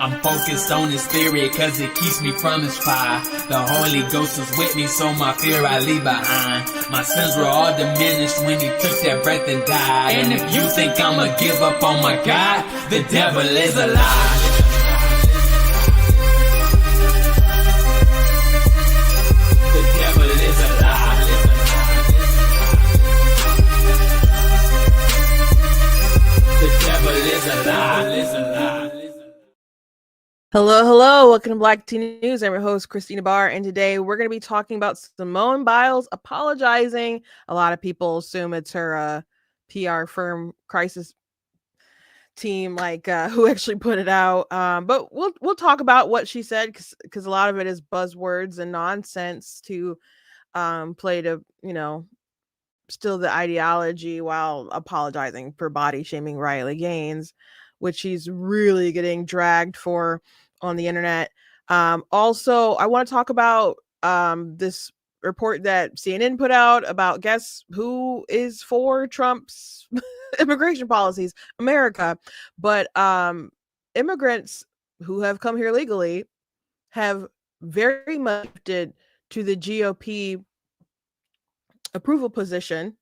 I'm focused on his spirit cause it keeps me from his fire. The Holy Ghost is with me, so my fear I leave behind. My sins were all diminished when he took that breath and died. And if you think I'ma give up on my God, the devil is a lie. Hello. Welcome to Black Teen News. I'm your host, Christina Barr, and today we're going to be talking about Simone Biles apologizing. A lot of people assume it's her PR firm crisis team, who actually put it out. But we'll talk about what she said because a lot of it is buzzwords and nonsense to play to still the ideology while apologizing for body shaming Riley Gaines, which she's really getting dragged for on the internet. Also, I want to talk about this report that CNN put out about guess who is for Trump's immigration policies, America. But immigrants who have come here legally have very much shifted to the GOP approval position.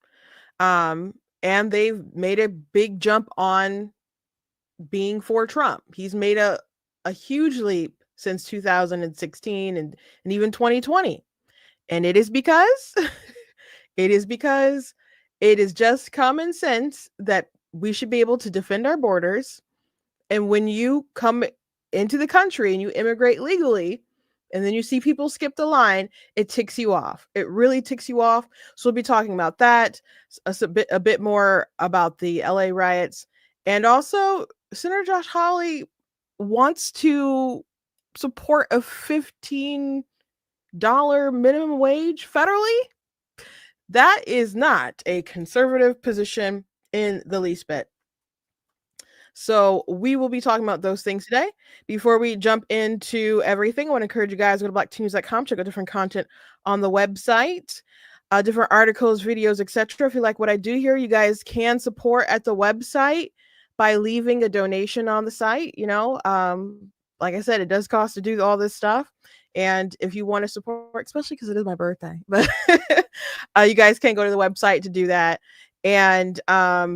And they've made a big jump on being for Trump. He's made a huge leap since 2016 and even 2020. And it is because it is just common sense that we should be able to defend our borders. And when you come into the country and you immigrate legally, and then you see people skip the line, it ticks you off. It really ticks you off. So we'll be talking about that, a bit more about the LA riots. And also, Senator Josh Hawley wants to support a $15 minimum wage federally. That is not a conservative position in the least bit. So we will be talking about those things today. Before we jump into everything, I want to encourage you guys to go to blackteennews.com, check out different content on the website, different articles, videos, etc. If you like what I do here, you guys can support at the website by leaving a donation on the site. Like I said, it does cost to do all this stuff. And if you want to support, especially because it is my birthday, but you guys can go to the website to do that. And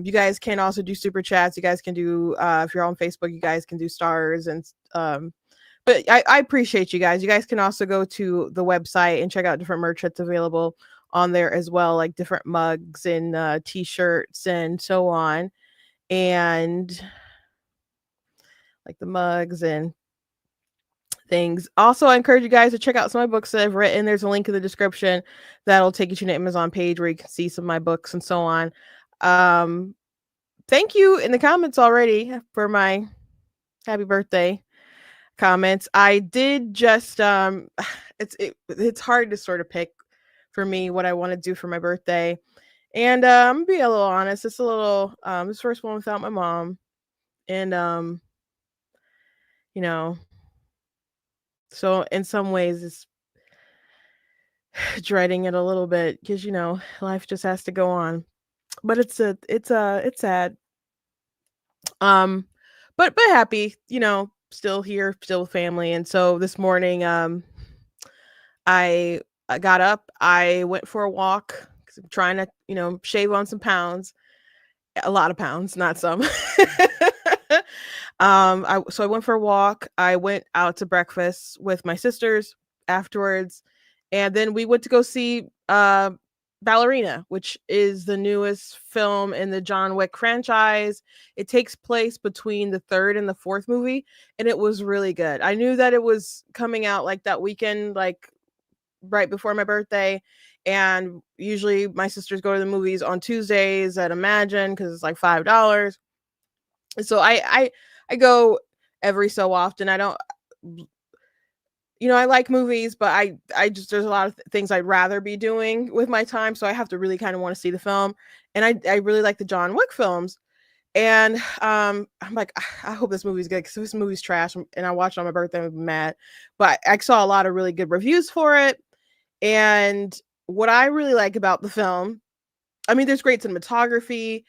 you guys can also do super chats. You guys can do, if you're on Facebook, you guys can do stars. And but I appreciate you guys. You guys can also go to the website and check out different merch that's available on there as well, like different mugs and t-shirts and so on. And like the mugs and things. Also, I encourage you guys to check out some of my books that I've written. There's a link in the description that'll take you to an Amazon page where you can see some of my books and so on. Thank you in the comments already for my happy birthday comments. I did just it's hard to sort of pick for me what I want to do for my birthday. And I'm gonna be a little honest, it's a little this first one without my mom. And so in some ways it's dreading it a little bit because life just has to go on. But it's sad. But happy, still here, still with family. And so this morning I got up, I went for a walk because I'm trying to, shave on some pounds. A lot of pounds, not some. So I went for a walk. I went out to breakfast with my sisters afterwards, and then we went to go see Ballerina, which is the newest film in the John Wick franchise. It takes place between the third and the fourth movie, and it was really good. I knew that it was coming out like that weekend, like right before my birthday. And usually my sisters go to the movies on Tuesdays at Imagine because it's like $5. So I go every so often. I don't, I like movies, but I just, there's a lot of things I'd rather be doing with my time. So I have to really kind of want to see the film. And I really like the John Wick films. And I'm like, I hope this movie's good because this movie's trash. And I watched it on my birthday, I'm mad. But I saw a lot of really good reviews for it. And what I really like about the film, I mean, there's great cinematography.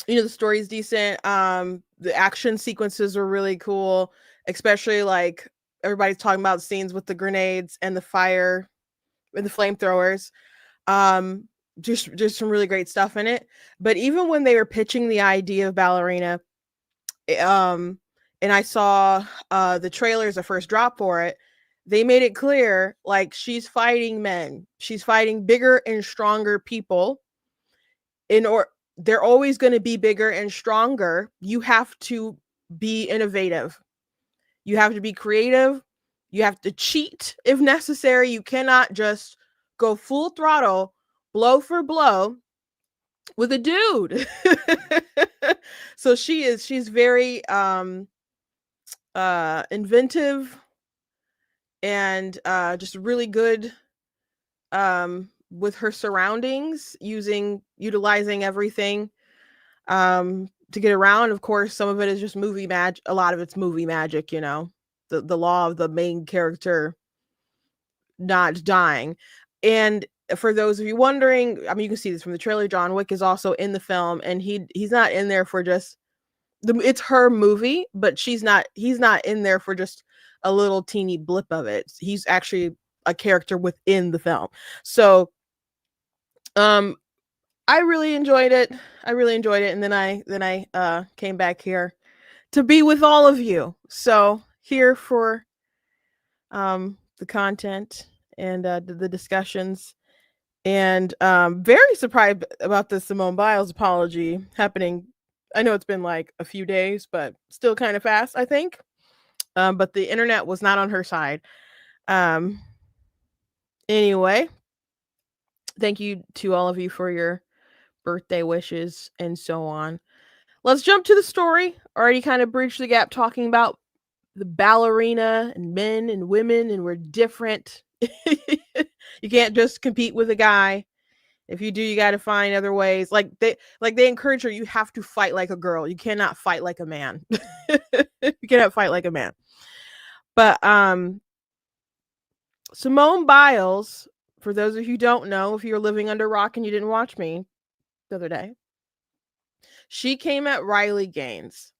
The story's decent. The action sequences were really cool, especially like everybody's talking about scenes with the grenades and the fire and the flamethrowers. Um, just some really great stuff in it. But even when they were pitching the idea of ballerina, um, and I saw the trailers, the first drop for it, they made it clear like she's fighting men. She's fighting bigger and stronger people. Or they're always going to be bigger and stronger. You have to be innovative. You have to be creative. You have to cheat if necessary. You cannot just go full throttle, blow for blow with a dude. So she's very inventive and just really good with her surroundings, utilizing everything to get around. Of course, some of it is just movie magic. A lot of it's movie magic, the law of the main character not dying. And for those of you wondering, I mean, you can see this from the trailer. John Wick is also in the film, and he's not in there for just it's her movie, but he's not in there for just a little teeny blip of it. He's actually a character within the film. So I really enjoyed it. And then I came back here to be with all of you. So here for the content and the discussions. And very surprised about the Simone Biles apology happening. I know it's been like a few days, but still kind of fast, I think. But the internet was not on her side. Anyway, thank you to all of you for your birthday wishes and so on. Let's jump to the story. Already kind of bridged the gap talking about the ballerina and men and women, and we're different. You can't just compete with a guy. If you do, you got to find other ways. Like they encourage her, you have to fight like a girl. You cannot fight like a man. You cannot fight like a man. But Simone Biles, for those of you who don't know, if you're living under a rock and you didn't watch me the other day, she came at Riley Gaines.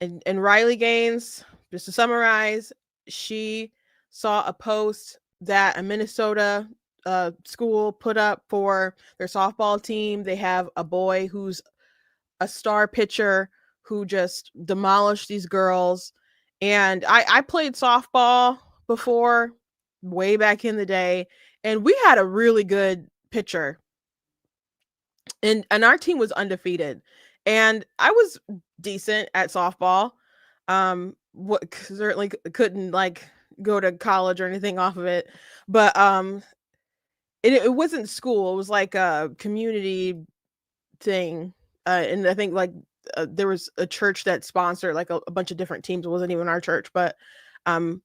And Riley Gaines, just to summarize, she saw a post that a Minnesota school put up for their softball team. They have a boy who's a star pitcher who just demolished these girls. And I played softball before, way back in the day, and we had a really good pitcher. And our team was undefeated. And I was decent at softball. What certainly couldn't like go to college or anything off of it. But it wasn't school. It was like a community thing. And I think like there was a church that sponsored like a bunch of different teams. It wasn't even our church, but I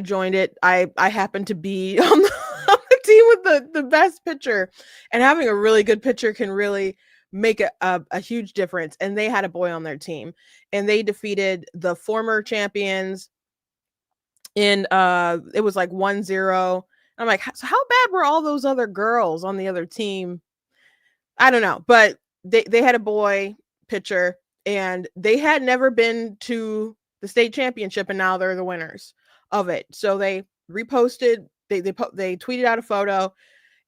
joined it. I happened to be on the team with the best pitcher, and having a really good pitcher can really make a huge difference. And they had a boy on their team, and they defeated the former champions in it was like 1-0. I'm like, so how bad were all those other girls on the other team? I don't know, but they had a boy pitcher, and they had never been to the state championship, and now they're the winners of it. So they reposted, they tweeted out a photo,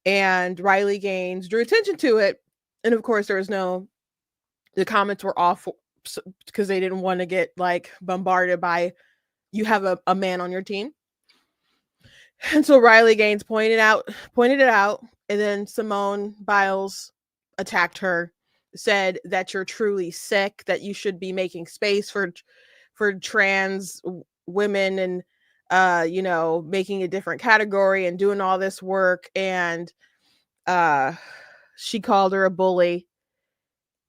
and Riley Gaines drew attention to it. And of course, the comments were off because they didn't want to get like bombarded by, you have a man on your team. And so Riley Gaines pointed it out, and then Simone Biles attacked her, said that you're truly sick, that you should be making space for trans women, and making a different category and doing all this work. And she called her a bully.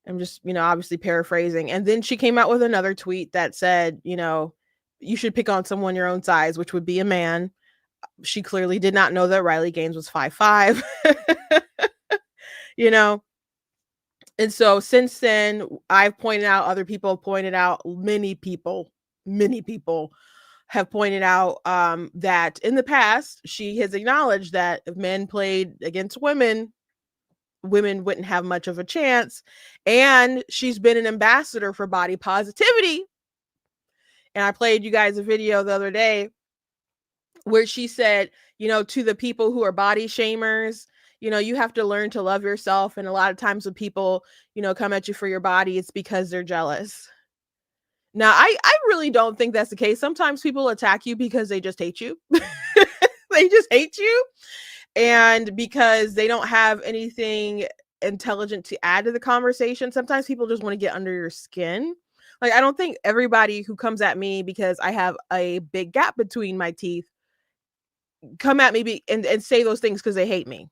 I'm just, obviously paraphrasing. And then she came out with another tweet that said, you should pick on someone your own size, which would be a man. She clearly did not know that Riley Gaines was 5'5". And so since then, I've pointed out, other people have pointed out, many people have pointed out that in the past, she has acknowledged that if men played against women, women wouldn't have much of a chance. And she's been an ambassador for body positivity. And I played you guys a video the other day where she said, to the people who are body shamers, you have to learn to love yourself. And a lot of times when people, come at you for your body, it's because they're jealous. Now, I really don't think that's the case. Sometimes people attack you because they just hate you. They just hate you. And because they don't have anything intelligent to add to the conversation. Sometimes people just want to get under your skin. Like, I don't think everybody who comes at me because I have a big gap between my teeth come at me and say those things because they hate me.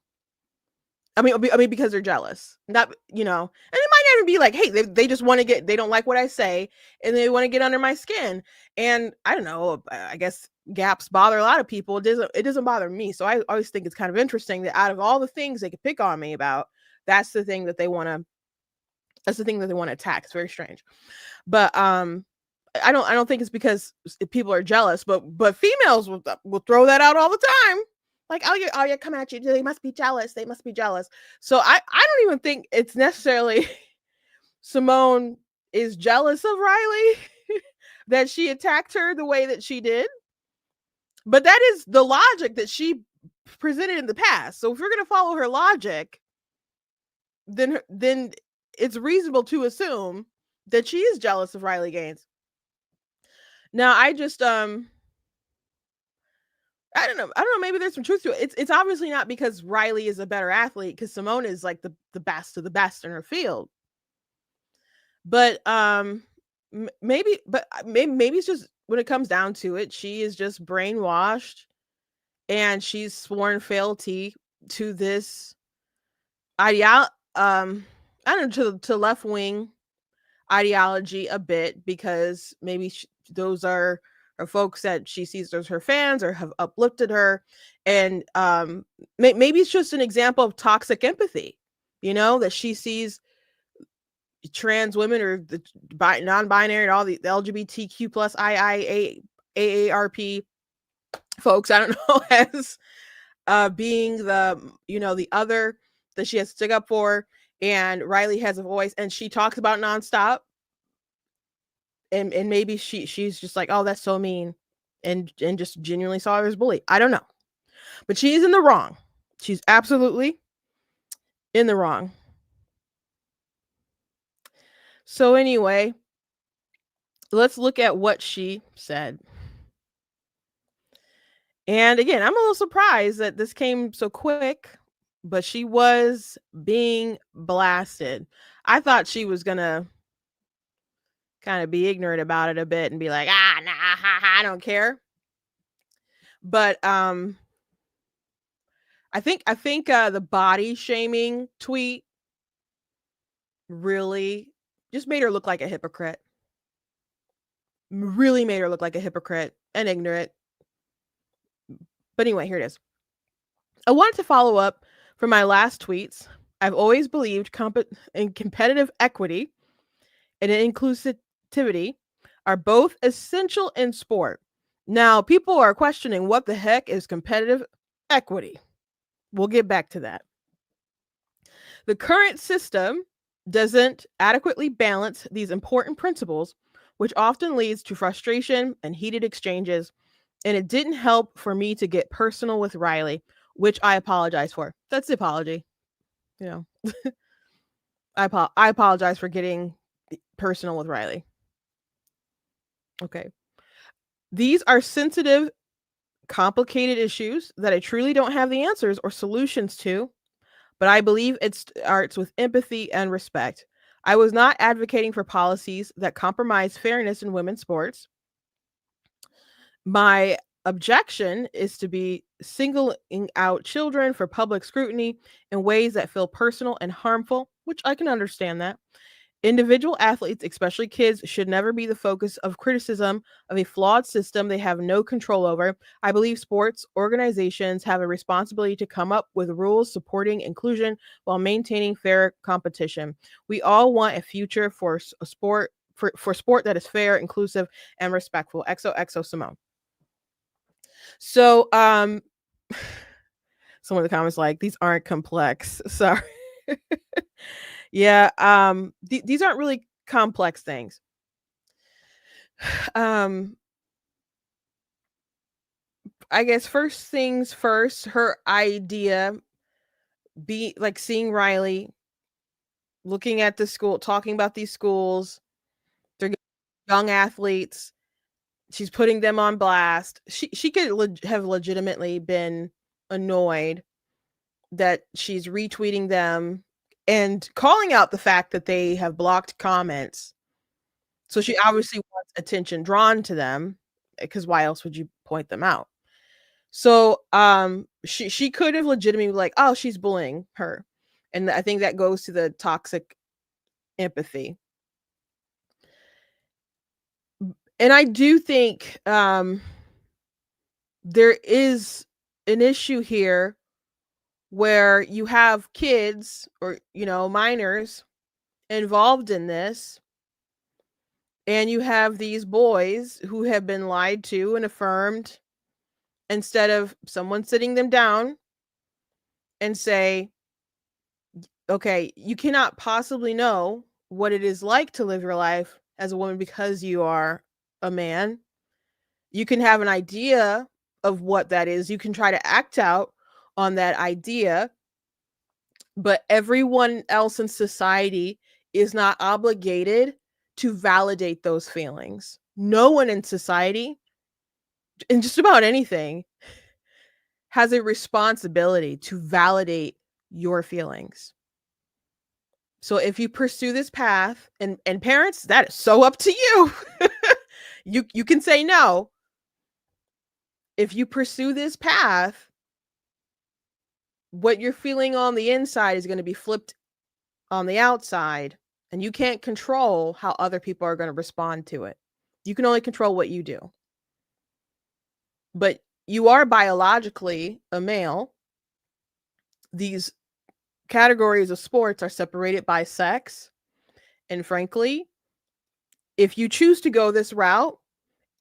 I mean, because they're jealous. Not, and it might not even be like, hey, they just want to they don't like what I say and they want to get under my skin. And I don't know, I guess gaps bother a lot of people. It doesn't bother me. So I always think it's kind of interesting that out of all the things they could pick on me about, that's the thing that they want to attack. It's very strange. But I don't think it's because people are jealous, but females will throw that out all the time. Like, oh yeah, come at you. They must be jealous. They must be jealous. So I don't even think it's necessarily Simone is jealous of Riley that she attacked her the way that she did. But that is the logic that she presented in the past. So if you're going to follow her logic, then it's reasonable to assume that she is jealous of Riley Gaines. Now, I just I don't know. Maybe there's some truth to it. It's obviously not because Riley is a better athlete, because Simone is like the best of the best in her field. But maybe it's just when it comes down to it, she is just brainwashed, and she's sworn fealty to this I don't know, to left wing ideology a bit, because maybe those are folks that she sees as her fans or have uplifted her. And maybe it's just an example of toxic empathy, that she sees trans women or the non-binary and all the LGBTQ plus AARP folks, I don't know, as being the other that she has to stick up for. And Riley has a voice and she talks about nonstop. And maybe she's just like, oh, that's so mean, and just genuinely saw her as bully. I don't know. But she's in the wrong. She's absolutely in the wrong. So anyway, let's look at what she said. And again, I'm a little surprised that this came so quick, but she was being blasted. I thought she was going to kind of be ignorant about it a bit and be like, nah, I don't care. But I think the body shaming tweet really just made her look like a hypocrite. Really made her look like a hypocrite and ignorant. But anyway, here it is. I wanted to follow up from my last tweets. I've always believed in competitive equity and inclusivity are both essential in sport. Now, people are questioning what the heck is competitive equity. We'll get back to that. The current system doesn't adequately balance these important principles, which often leads to frustration and heated exchanges. And it didn't help for me to get personal with Riley, which I apologize for. That's the apology. I apologize for getting personal with Riley. Okay. These are sensitive, complicated issues that I truly don't have the answers or solutions to, but I believe it starts with empathy and respect. I was not advocating for policies that compromise fairness in women's sports. My objection is to be singling out children for public scrutiny in ways that feel personal and harmful, which I can understand that. Individual athletes, especially kids, should never be the focus of criticism of a flawed system they have no control over. I believe sports organizations have a responsibility to come up with rules supporting inclusion while maintaining fair competition. We all want a future for sport that is fair, inclusive, and respectful. XOXO Simone. So some of the comments like, these aren't complex. Sorry. Yeah, these aren't really complex things. Um, I guess first things first, her idea be like seeing Riley, looking at the school, talking about these schools, they're young athletes. She's putting them on blast. She could have legitimately been annoyed that she's retweeting them and calling out the fact that they have blocked comments. So she obviously wants attention drawn to them, because why else would you point them out? So, she could have legitimately like, "Oh, she's bullying her." And I think that goes to the toxic empathy. And I do think, there is an issue here where you have kids or, minors involved in this, and you have these boys who have been lied to and affirmed, instead of someone sitting them down and say, okay, you cannot possibly know what it is like to live your life as a woman because you are a man. You can have an idea of what that is. You can try to act out on that idea, but everyone else in society is not obligated to validate those feelings. No one in society, in just about anything, has a responsibility to validate your feelings. So if you pursue this path, and parents, that is so up to you. You can say no. If you pursue this path, what you're feeling on the inside is going to be flipped on the outside, and you can't control how other people are going to respond to it. You can only control what you do. But you are biologically a male. These categories of sports are separated by sex. And frankly, if you choose to go this route,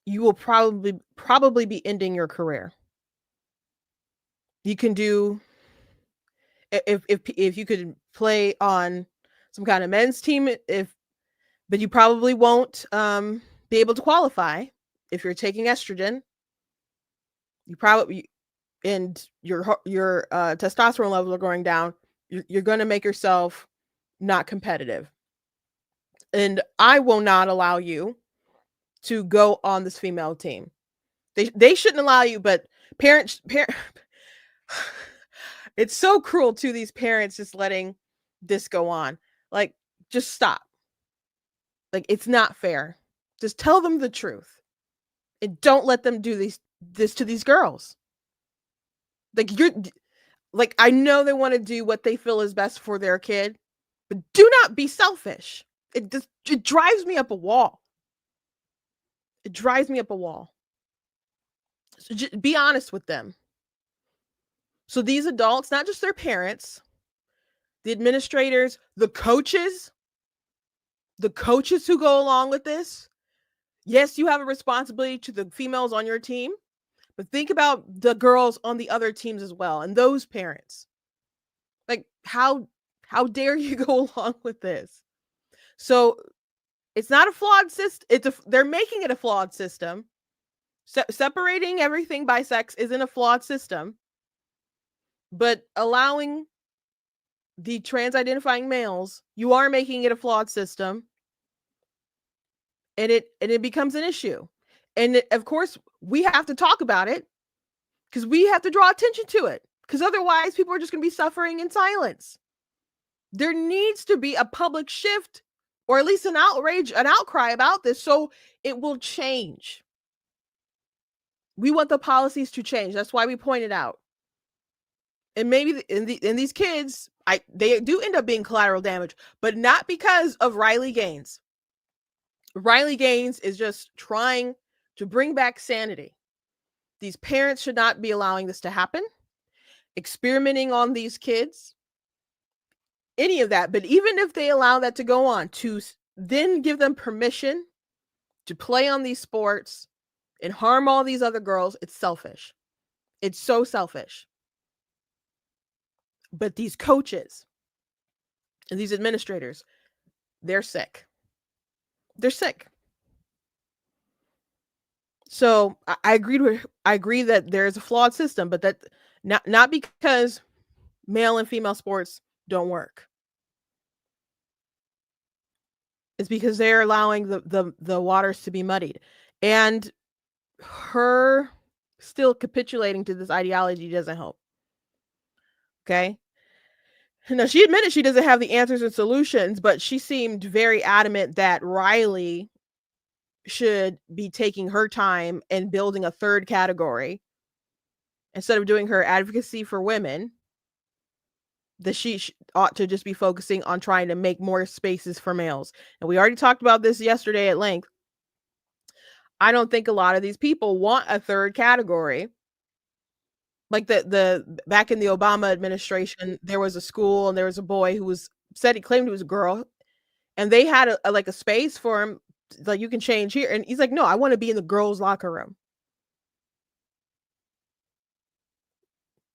you will probably be ending your career. You can do, if you could play on some kind of men's team, but you probably won't be able to qualify if you're taking estrogen. You probably, and your testosterone levels are going down. You're going to make yourself not competitive. And I will not allow you to go on this female team. They shouldn't allow you, but parents it's so cruel to these parents just letting this go on. Like, just stop. Like, it's not fair. Just tell them the truth. And don't let them do this to these girls. Like, I know they want to do what they feel is best for their kid, but do not be selfish. It drives me up a wall. It drives me up a wall. So just be honest with them. So these adults, not just their parents, the administrators, the coaches who go along with this. Yes, you have a responsibility to the females on your team, but think about the girls on the other teams as well, and those parents. Like, how dare you go along with this? So it's not a flawed system. They're making it a flawed system. Separating everything by sex isn't a flawed system, but allowing the trans-identifying males, you are making it a flawed system, and it becomes an issue. And of course, we have to talk about it because we have to draw attention to it, because otherwise people are just going to be suffering in silence. There needs to be a public shift, or at least an outcry about this, so it will change. We want the policies to change. That's why we pointed out. And maybe in these kids, they do end up being collateral damage, but not because of Riley Gaines. Riley Gaines is just trying to bring back sanity. These parents should not be allowing this to happen, experimenting on these kids, any of that. But even if they allow that to go on, to then give them permission to play on these sports and harm all these other girls, it's selfish. It's so selfish. But these coaches, And these administrators, they're sick. They're sick. So I agree that there's a flawed system, but that not because male and female sports don't work. It's because they're allowing the waters to be muddied. And her still capitulating to this ideology doesn't help. Okay? Now, she admitted she doesn't have the answers and solutions, but she seemed very adamant that Riley should be taking her time and building a third category instead of doing her advocacy for women, that she ought to just be focusing on trying to make more spaces for males. And we already talked about this yesterday at length. I don't think a lot of these people want a third category. Like the back in the Obama administration, there was a school and there was a boy who said he claimed he was a girl, and they had a space for him, like, you can change here, and he's like, no, I want to be in the girls' locker room.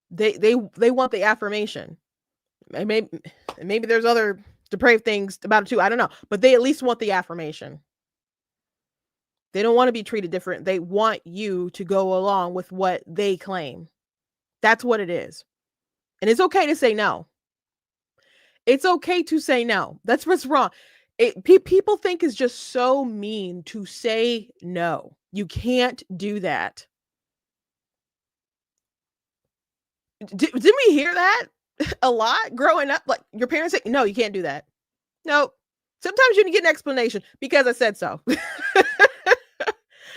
They want the affirmation. Maybe there's other depraved things about it too. I don't know, but they at least want the affirmation. They don't want to be treated different. They want you to go along with what they claim. That's what it is. And it's okay to say no. It's okay to say no. That's what's wrong. People think it's just so mean to say no. You can't do that. Didn't we hear that a lot growing up? Like, your parents say, no, you can't do that. No. Sometimes you can get an explanation because I said so.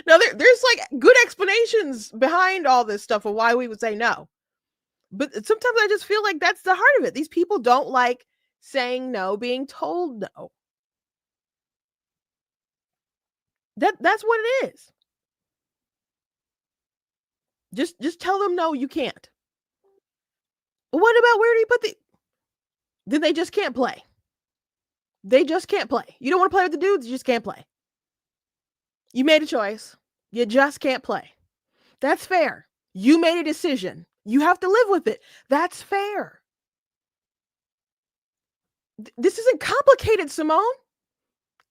No, there's like good explanations behind all this stuff of why we would say no. But sometimes I just feel like that's the heart of it. These people don't like saying no, being told no. That's what it is. Just tell them no, you can't. What about where do you put then they just can't play. They just can't play. You don't want to play with the dudes, you just can't play. You made a choice. You just can't play. That's fair. You made a decision. You have to live with it. That's fair. This isn't complicated, Simone.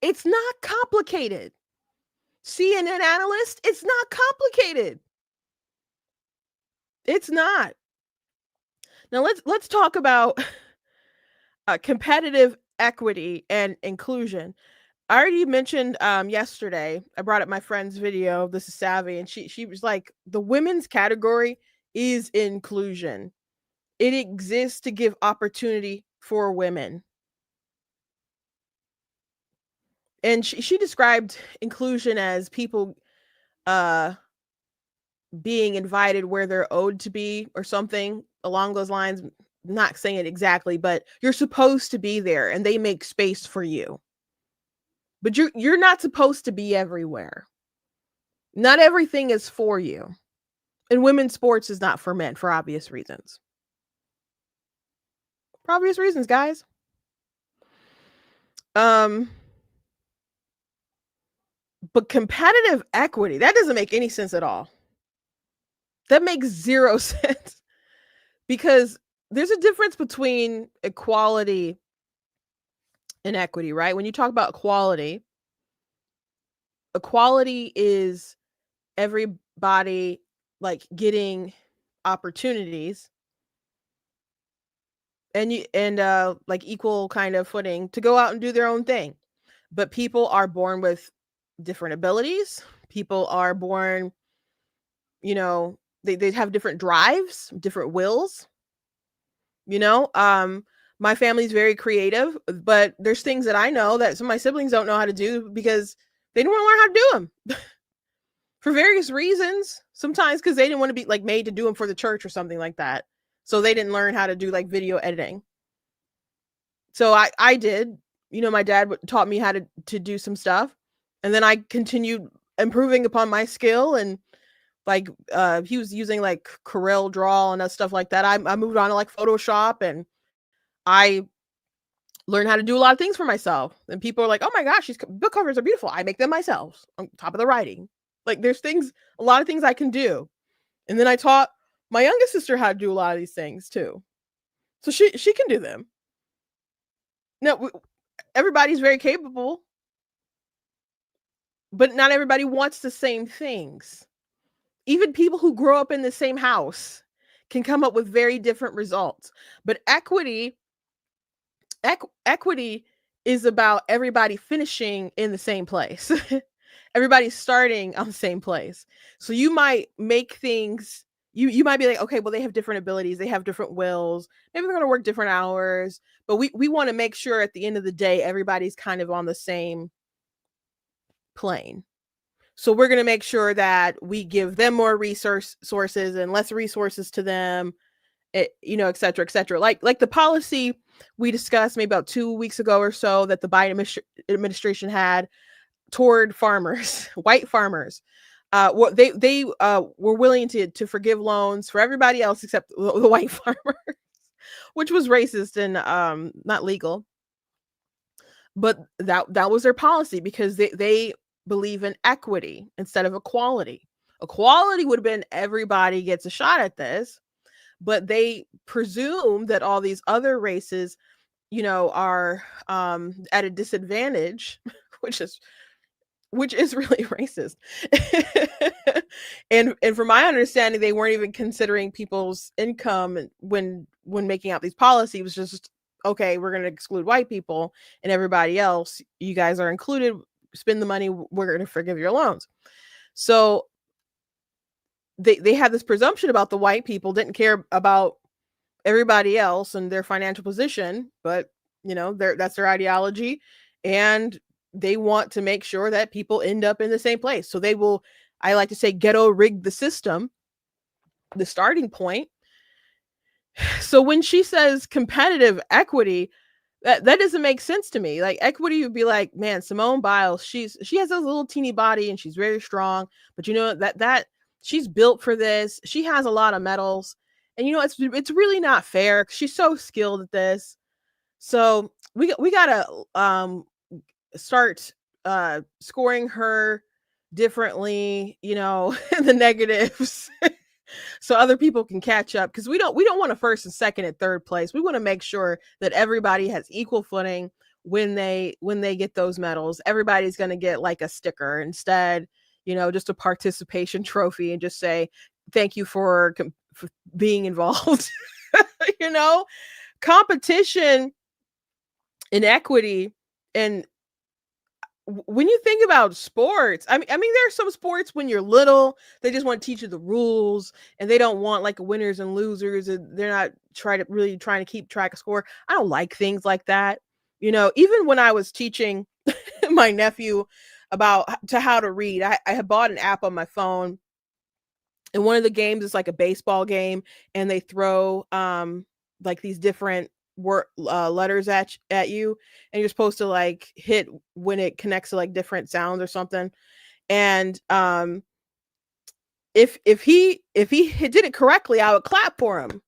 It's not complicated. CNN analyst, it's not complicated. It's not. Now let's talk about competitive equity and inclusion. I already mentioned yesterday, I brought up my friend's video, This is Savvy, and she was like, the women's category is inclusion. It exists to give opportunity for women. And she described inclusion as people being invited where they're owed to be, or something along those lines. Not saying it exactly, but you're supposed to be there and they make space for you. But you're not supposed to be everywhere. Not everything is for you. And women's sports is not for men, for obvious reasons. For obvious reasons, guys. But competitive equity, that doesn't make any sense at all. That makes zero sense. Because there's a difference between equality and equity, right? When you talk about equality is everybody like getting opportunities and like equal kind of footing to go out and do their own thing. But people are born with different abilities. People are born, they have different drives, different wills. My family's very creative, but there's things that I know that some of my siblings don't know how to do because they didn't want to learn how to do them for various reasons. Sometimes because they didn't want to be like made to do them for the church or something like that. So they didn't learn how to do like video editing. So I did, my dad taught me how to do some stuff. And then I continued improving upon my skill, and like he was using like Corel Draw and stuff like that. I moved on to like Photoshop, and I learned how to do a lot of things for myself. And people are like, oh my gosh, these book covers are beautiful. I make them myself on top of the writing. Like there's a lot of things I can do. And then I taught my youngest sister how to do a lot of these things too. So she can do them. No, everybody's very capable, but not everybody wants the same things. Even people who grow up in the same house can come up with very different results. But equity is about everybody finishing in the same place. Everybody's starting on the same place. So you might make things, you might be like, okay, well, they have different abilities, they have different wills, maybe they're going to work different hours, but we want to make sure at the end of the day everybody's kind of on the same plane. So we're going to make sure that we give them more sources and less resources to them, et cetera, et cetera. Like the policy we discussed maybe about 2 weeks ago or so that the Biden administration had toward farmers, white farmers. What they were willing to forgive loans for everybody else except the white farmer, which was racist and not legal. But that was their policy because they believe in equity instead of equality. Equality would have been everybody gets a shot at this, but they presume that all these other races, are at a disadvantage, which is really racist. And from my understanding, they weren't even considering people's income when making out these policies. It was just, okay, we're going to exclude white people and everybody else, you guys are included, spend the money, we're going to forgive your loans. So they had this presumption about the white people, didn't care about everybody else and their financial position, but that's their ideology, and they want to make sure that people end up in the same place. So they will, I like to say, ghetto rig the system, the starting point. So when she says competitive equity, that doesn't make sense to me. Like equity would be like, man, Simone Biles, she has a little teeny body and she's very strong, but that she's built for this. She has a lot of medals. And it's really not fair. She's so skilled at this. So we gotta start scoring her differently, the negatives, so other people can catch up, because we don't want a first and second and third place. We want to make sure that everybody has equal footing when they get those medals. Everybody's going to get like a sticker instead, just a participation trophy, and just say thank you for being involved. Competition and equity. And when you think about sports, I mean, there are some sports when you're little, they just want to teach you the rules, and they don't want like winners and losers, and they're not trying to keep track of score. I don't like things like that. Even when I was teaching my nephew about how to read, I had bought an app on my phone, and one of the games is like a baseball game, and they throw like these different letters at you, and you're supposed to like hit when it connects to like different sounds or something. And if he did it correctly, I would clap for him.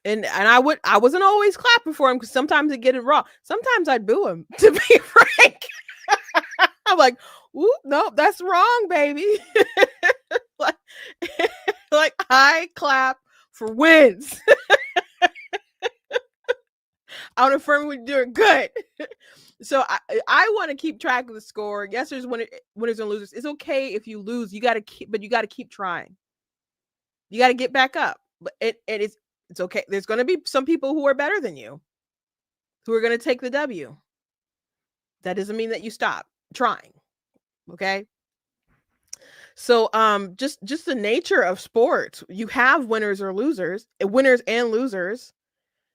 And I wasn't always clapping for him, because sometimes I'd get it wrong. Sometimes I'd boo him, to be frank. I'm like, "Ooh, no, that's wrong, baby." like I clap for wins. I want to affirm we're doing good. So I want to keep track of the score. Yes, there's winners and losers. It's okay if you lose. You got to keep trying. You got to get back up. But it's okay. There's going to be some people who are better than you, who are going to take the W. That doesn't mean that you stop trying. Okay. So just the nature of sports, you have winners and losers.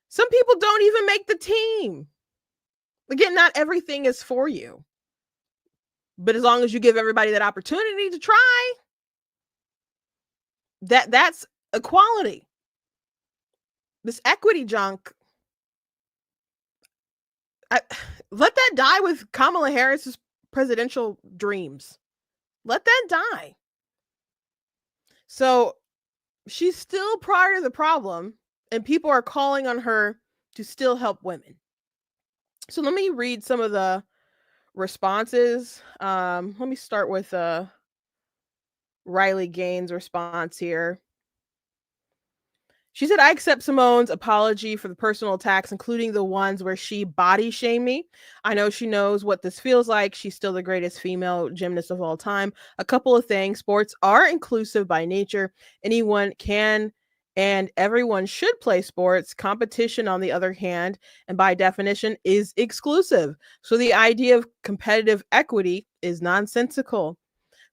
Some people don't even make the team. Again, not everything is for you. But as long as you give everybody that opportunity to try, that's equality. This equity junk, let that die with Kamala Harris's presidential dreams. Let that die. So she's still part of the problem, and people are calling on her to still help women. So let me read some of the responses. Let me start with Riley Gaines' response here. She said, I accept Simone's apology for the personal attacks, including the ones where she body shamed me. I know she knows what this feels like. She's still the greatest female gymnast of all time. A couple of things: sports are inclusive by nature. Anyone can and everyone should play sports. Competition, on the other hand, and by definition, is exclusive. So the idea of competitive equity is nonsensical.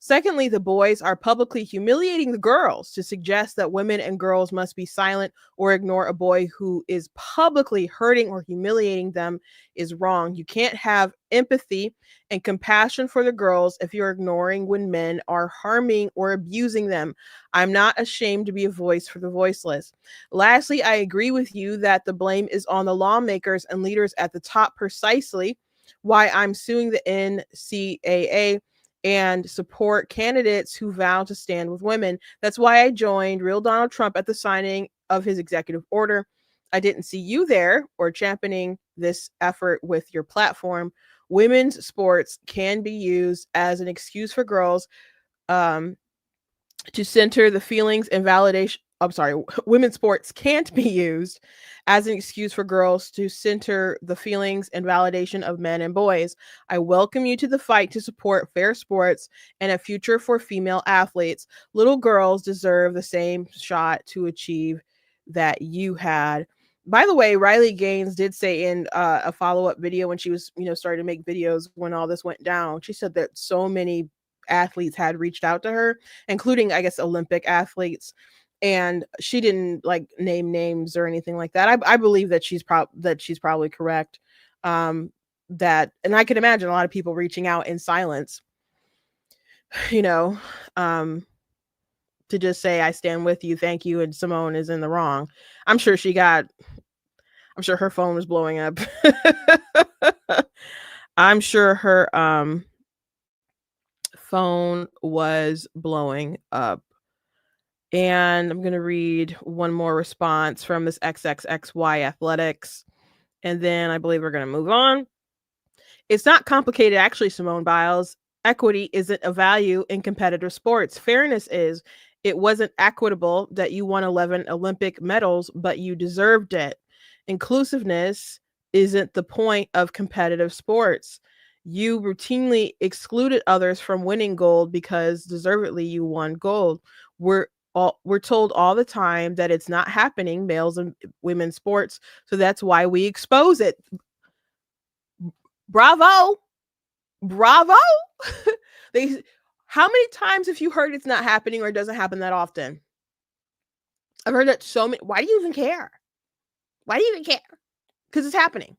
Secondly, the boys are publicly humiliating the girls. To suggest that women and girls must be silent or ignore a boy who is publicly hurting or humiliating them is wrong. You can't have empathy and compassion for the girls if you're ignoring when men are harming or abusing them. I'm not ashamed to be a voice for the voiceless. Lastly, I agree with you that the blame is on the lawmakers and leaders at the top, precisely why I'm suing the NCAA and support candidates who vow to stand with women. That's why I joined Real Donald Trump at the signing of his executive order. I didn't see you there or championing this effort with your platform. Women's sports can be used as an excuse for girls to center the feelings and validation. I'm sorry, women's sports can't be used as an excuse for girls to center the feelings and validation of men and boys. I welcome you to the fight to support fair sports and a future for female athletes. Little girls deserve the same shot to achieve that you had. By the way, Riley Gaines did say in a follow-up video when she was, starting to make videos when all this went down, she said that so many athletes had reached out to her, including, I guess, Olympic athletes, and she didn't like name names or anything like that. I believe that she's probably correct. That, and I can imagine a lot of people reaching out in silence, you know, to just say, I stand with you, thank you, and Simone is in the wrong. I'm sure her phone was blowing up. I'm sure her phone was blowing up. And I'm going to read one more response from this XXXY Athletics. And then I believe we're going to move on. It's not complicated, actually, Simone Biles. Equity isn't a value in competitive sports. Fairness is. It wasn't equitable that you won 11 Olympic medals, but you deserved it. Inclusiveness isn't the point of competitive sports. You routinely excluded others from winning gold because deservedly you won gold. We're told all the time that it's not happening, males and women's sports. So that's why we expose it. Bravo. How many times have you heard it's not happening or it doesn't happen that often? I've heard that so many. Why do you even care? Because it's happening.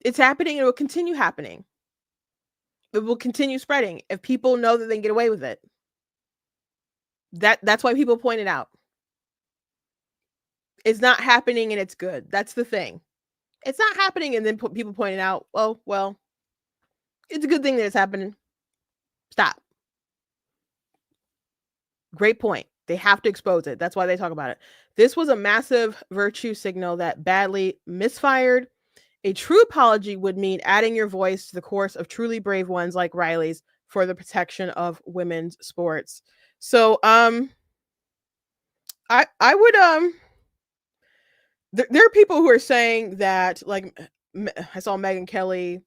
It's happening and it will continue happening. It will continue spreading if people know that they can get away with it. That's why people point it out. It's not happening and it's good. That's the thing. It's not happening and then people point it out. Well, it's a good thing that it's happening. Stop. Great point. They have to expose it. That's why they talk about it. This was a massive virtue signal that badly misfired. A true apology would mean adding your voice to the chorus of truly brave ones like Riley's for the protection of women's sports. So, I would, there are people who are saying that, like, I saw Megyn Kelly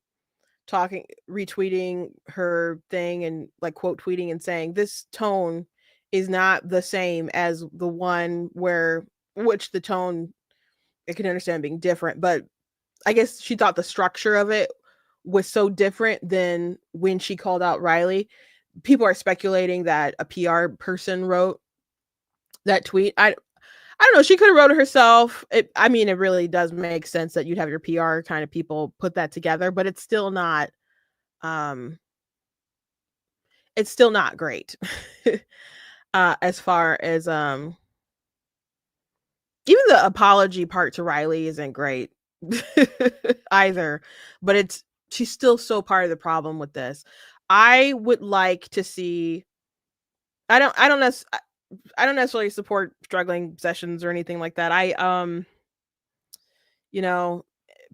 retweeting her thing and like quote tweeting and saying this tone is not the same as the one which the tone I can understand being different, but I guess she thought the structure of it was so different than when she called out Riley. People are speculating that a PR person wrote that tweet. I don't know. She could have wrote it herself. It really does make sense that you'd have your PR kind of people put that together, but it's still not great. As far as even the apology part to Riley isn't great either, but she's still so part of the problem with this. I would like to see, I don't necessarily support struggling sessions or anything like that.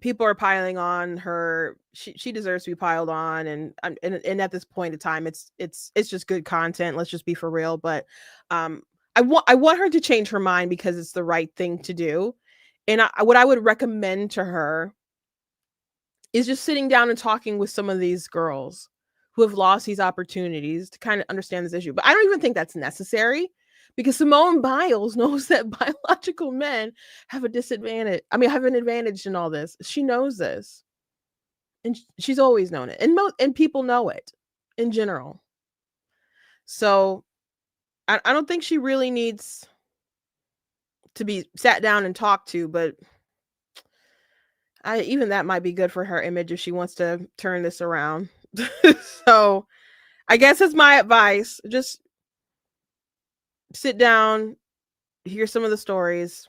People are piling on her. She deserves to be piled on, and at this point in time, it's just good content. Let's just be for real. But I want her to change her mind because it's the right thing to do. And what I would recommend to her is just sitting down and talking with some of these girls who have lost these opportunities to kind of understand this issue. But I don't even think that's necessary because Simone Biles knows that biological men have a disadvantage. I mean, have an advantage in all this. She knows this. And she's always known it. And people know it in general. So I don't think she really needs to be sat down and talked to, but even that might be good for her image if she wants to turn this around. So I guess it's my advice. Just sit down, hear some of the stories,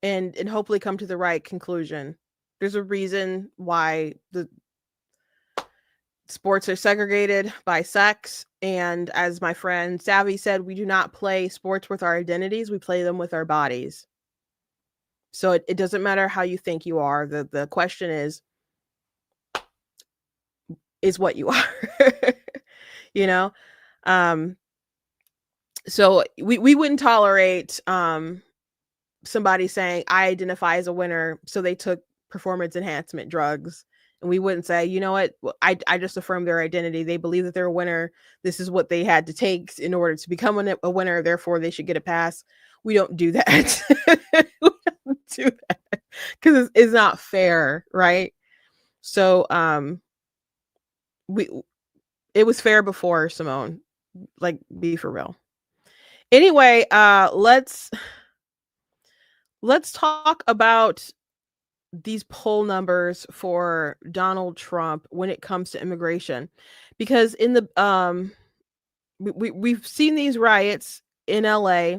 and hopefully come to the right conclusion. There's a reason why the sports are segregated by sex. And as my friend Savvy said, we do not play sports with our identities. We play them with our bodies. So it doesn't matter how you think you are. The question is what you are, you know? So we wouldn't tolerate somebody saying, I identify as a winner, so they took performance enhancement drugs. And we wouldn't say, you know what, I just affirmed their identity. They believe that they're a winner. This is what they had to take in order to become a winner. Therefore, they should get a pass. We don't do that. We don't do that because it's not fair, right? So it was fair before, Simone. Like, be for real. Anyway, let's talk about these poll numbers for Donald Trump when it comes to immigration, because in the we've seen these riots in LA.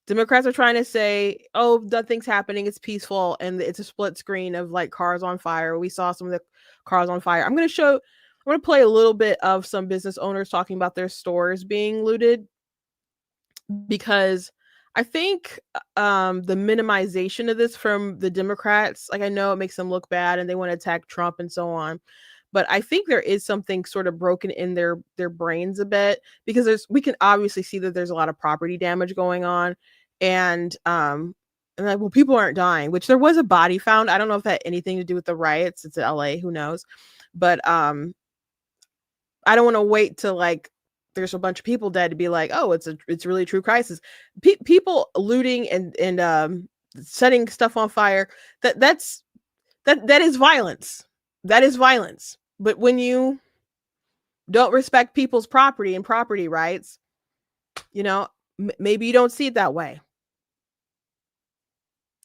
Democrats are trying to say, oh, nothing's happening, it's peaceful, and it's a split screen of like cars on fire. We saw some of the cars on fire. I'm going to play a little bit of some business owners talking about their stores being looted, because I think the minimization of this from the Democrats, like, I know it makes them look bad and they want to attack Trump and so on, but I think there is something sort of broken in their brains a bit, because we can obviously see that there's a lot of property damage going on, and like, well, people aren't dying, which there was a body found. I don't know if that had anything to do with the riots. It's in LA, who knows? But I don't want to wait till like there's a bunch of people dead to be like, oh, it's really a true crisis. People looting and setting stuff on fire, that is violence. That is violence. But when you don't respect people's property and property rights, you know, maybe you don't see it that way.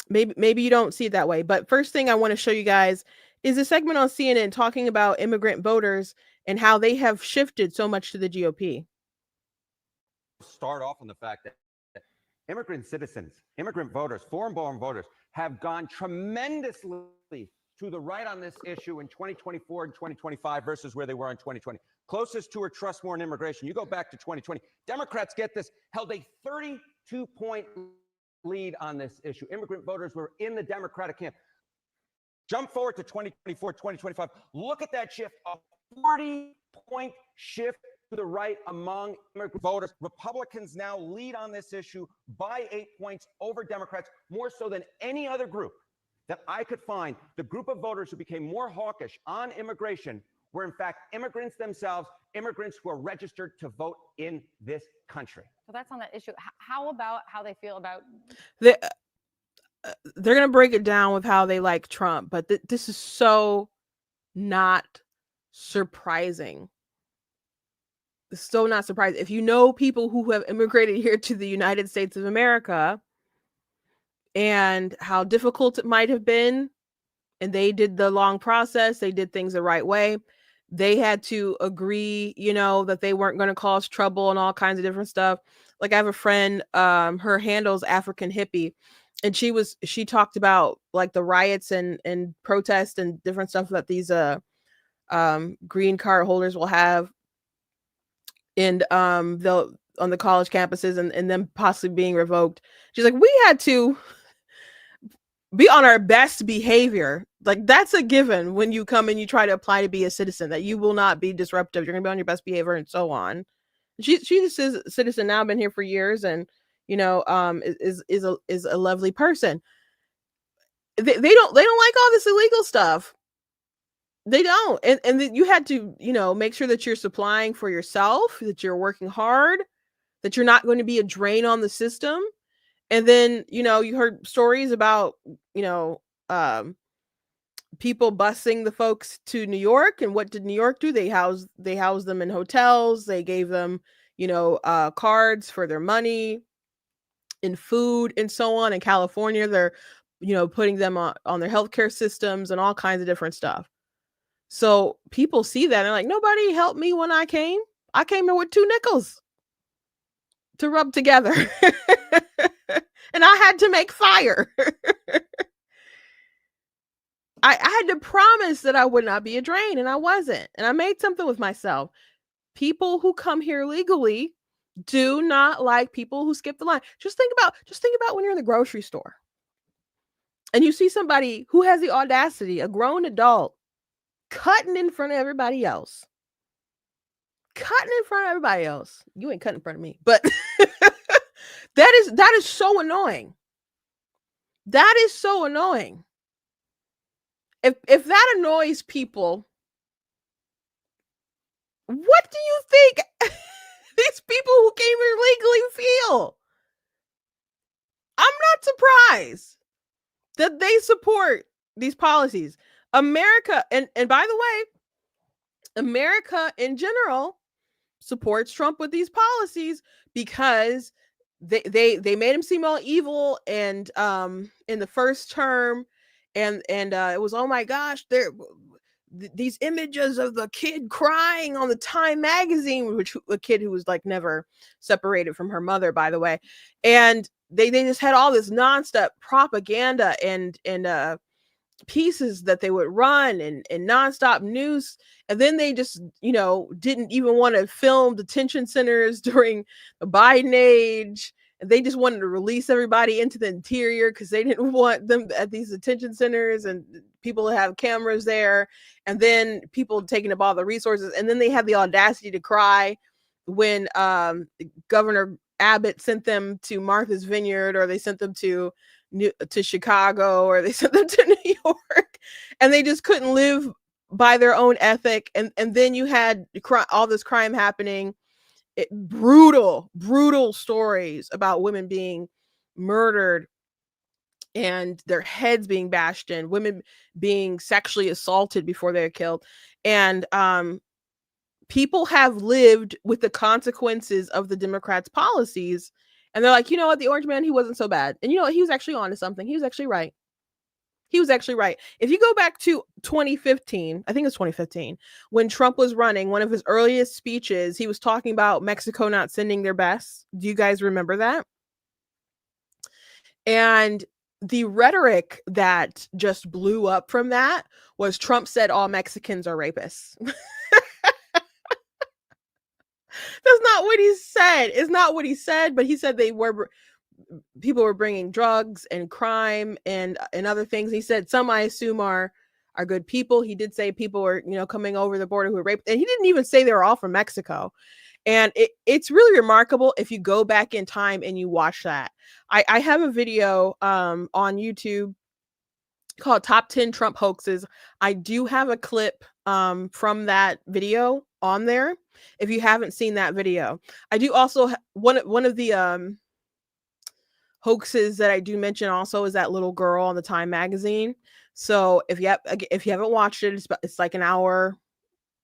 Maybe you don't see it that way. But first thing I want to show you guys is a segment on CNN talking about immigrant voters and how they have shifted so much to the GOP. Start off on the fact that immigrant citizens, immigrant voters, foreign-born voters have gone tremendously to the right on this issue in 2024 and 2025 versus where they were in 2020. Closest to or trust more in immigration. You go back to 2020. Democrats, get this, held a 32-point lead on this issue. Immigrant voters were in the Democratic camp. Jump forward to 2024, 2025. Look at that shift, a 40-point shift to the right among immigrant voters. Republicans now lead on this issue by 8 points over Democrats, more so than any other group that I could find. The group of voters who became more hawkish on immigration were in fact immigrants themselves, immigrants who are registered to vote in this country. So that's on that issue. How about how they feel about... They're going to break it down with how they like Trump, but this is so not surprising. It's so not surprising. If you know people who have immigrated here to the United States of America and how difficult it might have been, and they did the long process, they did things the right way, they had to agree, you know, that they weren't going to cause trouble and all kinds of different stuff. Like, I have a friend, her handle's African Hippie, and she talked about like the riots and protests and different stuff that these green card holders will have, and they'll on the college campuses, and them possibly being revoked. She's like, we had to be on our best behavior. Like, that's a given when you come and you try to apply to be a citizen, that you will not be disruptive. You're gonna be on your best behavior and so on. She's a citizen now, been here for years, and is a lovely person. They don't like all this illegal stuff. They don't. And then you had to, make sure that you're supplying for yourself, that you're working hard, that you're not going to be a drain on the system. And then, you heard stories about, people busing the folks to New York. And what did New York do? They housed them in hotels. They gave them, cards for their money and food and so on. In California, they're, putting them on their healthcare systems and all kinds of different stuff. So people see that and they're like, nobody helped me when I came. I came here with 2 nickels to rub together. And I had to make fire. I had to promise that I would not be a drain, and I wasn't. And I made something with myself. People who come here legally do not like people who skip the line. Just think about when you're in the grocery store and you see somebody who has the audacity, a grown adult, cutting in front of everybody else. You ain't cutting in front of me, but that is so annoying. That is so annoying. If that annoys people, what do you think these people who came here legally feel? I'm not surprised that they support these policies. America, and by the way, America in general supports Trump with these policies because they made him seem all evil and in the first term, and it was, oh my gosh, these images of the kid crying on the Time magazine, which a kid who was like never separated from her mother, by the way, and they just had all this nonstop propaganda and pieces that they would run and nonstop news. And then they just, didn't even want to film detention centers during the Biden age. And they just wanted to release everybody into the interior because they didn't want them at these detention centers and people to have cameras there. And then people taking up all the resources. And then they had the audacity to cry when Governor Abbott sent them to Martha's Vineyard, or they sent them to Chicago, or they sent them to New York, and they just couldn't live by their own ethic. And then you had all this crime happening, brutal stories about women being murdered and their heads being bashed in, women being sexually assaulted before they're killed. And people have lived with the consequences of the Democrats' policies. And they're like, you know what? The orange man, he wasn't so bad. And you know what? He was actually onto something. He was actually right. If you go back to 2015, I think it's 2015, when Trump was running, one of his earliest speeches, he was talking about Mexico not sending their best. Do you guys remember that? And the rhetoric that just blew up from that was Trump said all Mexicans are rapists. That's not what he said. It's not what he said, but he said people were bringing drugs and crime and other things. He said some, I assume, are good people. He did say people were, coming over the border who were raped, and he didn't even say they were all from Mexico. And it's really remarkable if you go back in time and you watch that. I have a video on YouTube called Top 10 Trump Hoaxes. I do have a clip from that video on there if you haven't seen that video. I do also one of the hoaxes that I do mention also is that little girl on the Time magazine. So if you haven't watched it, it's like an hour,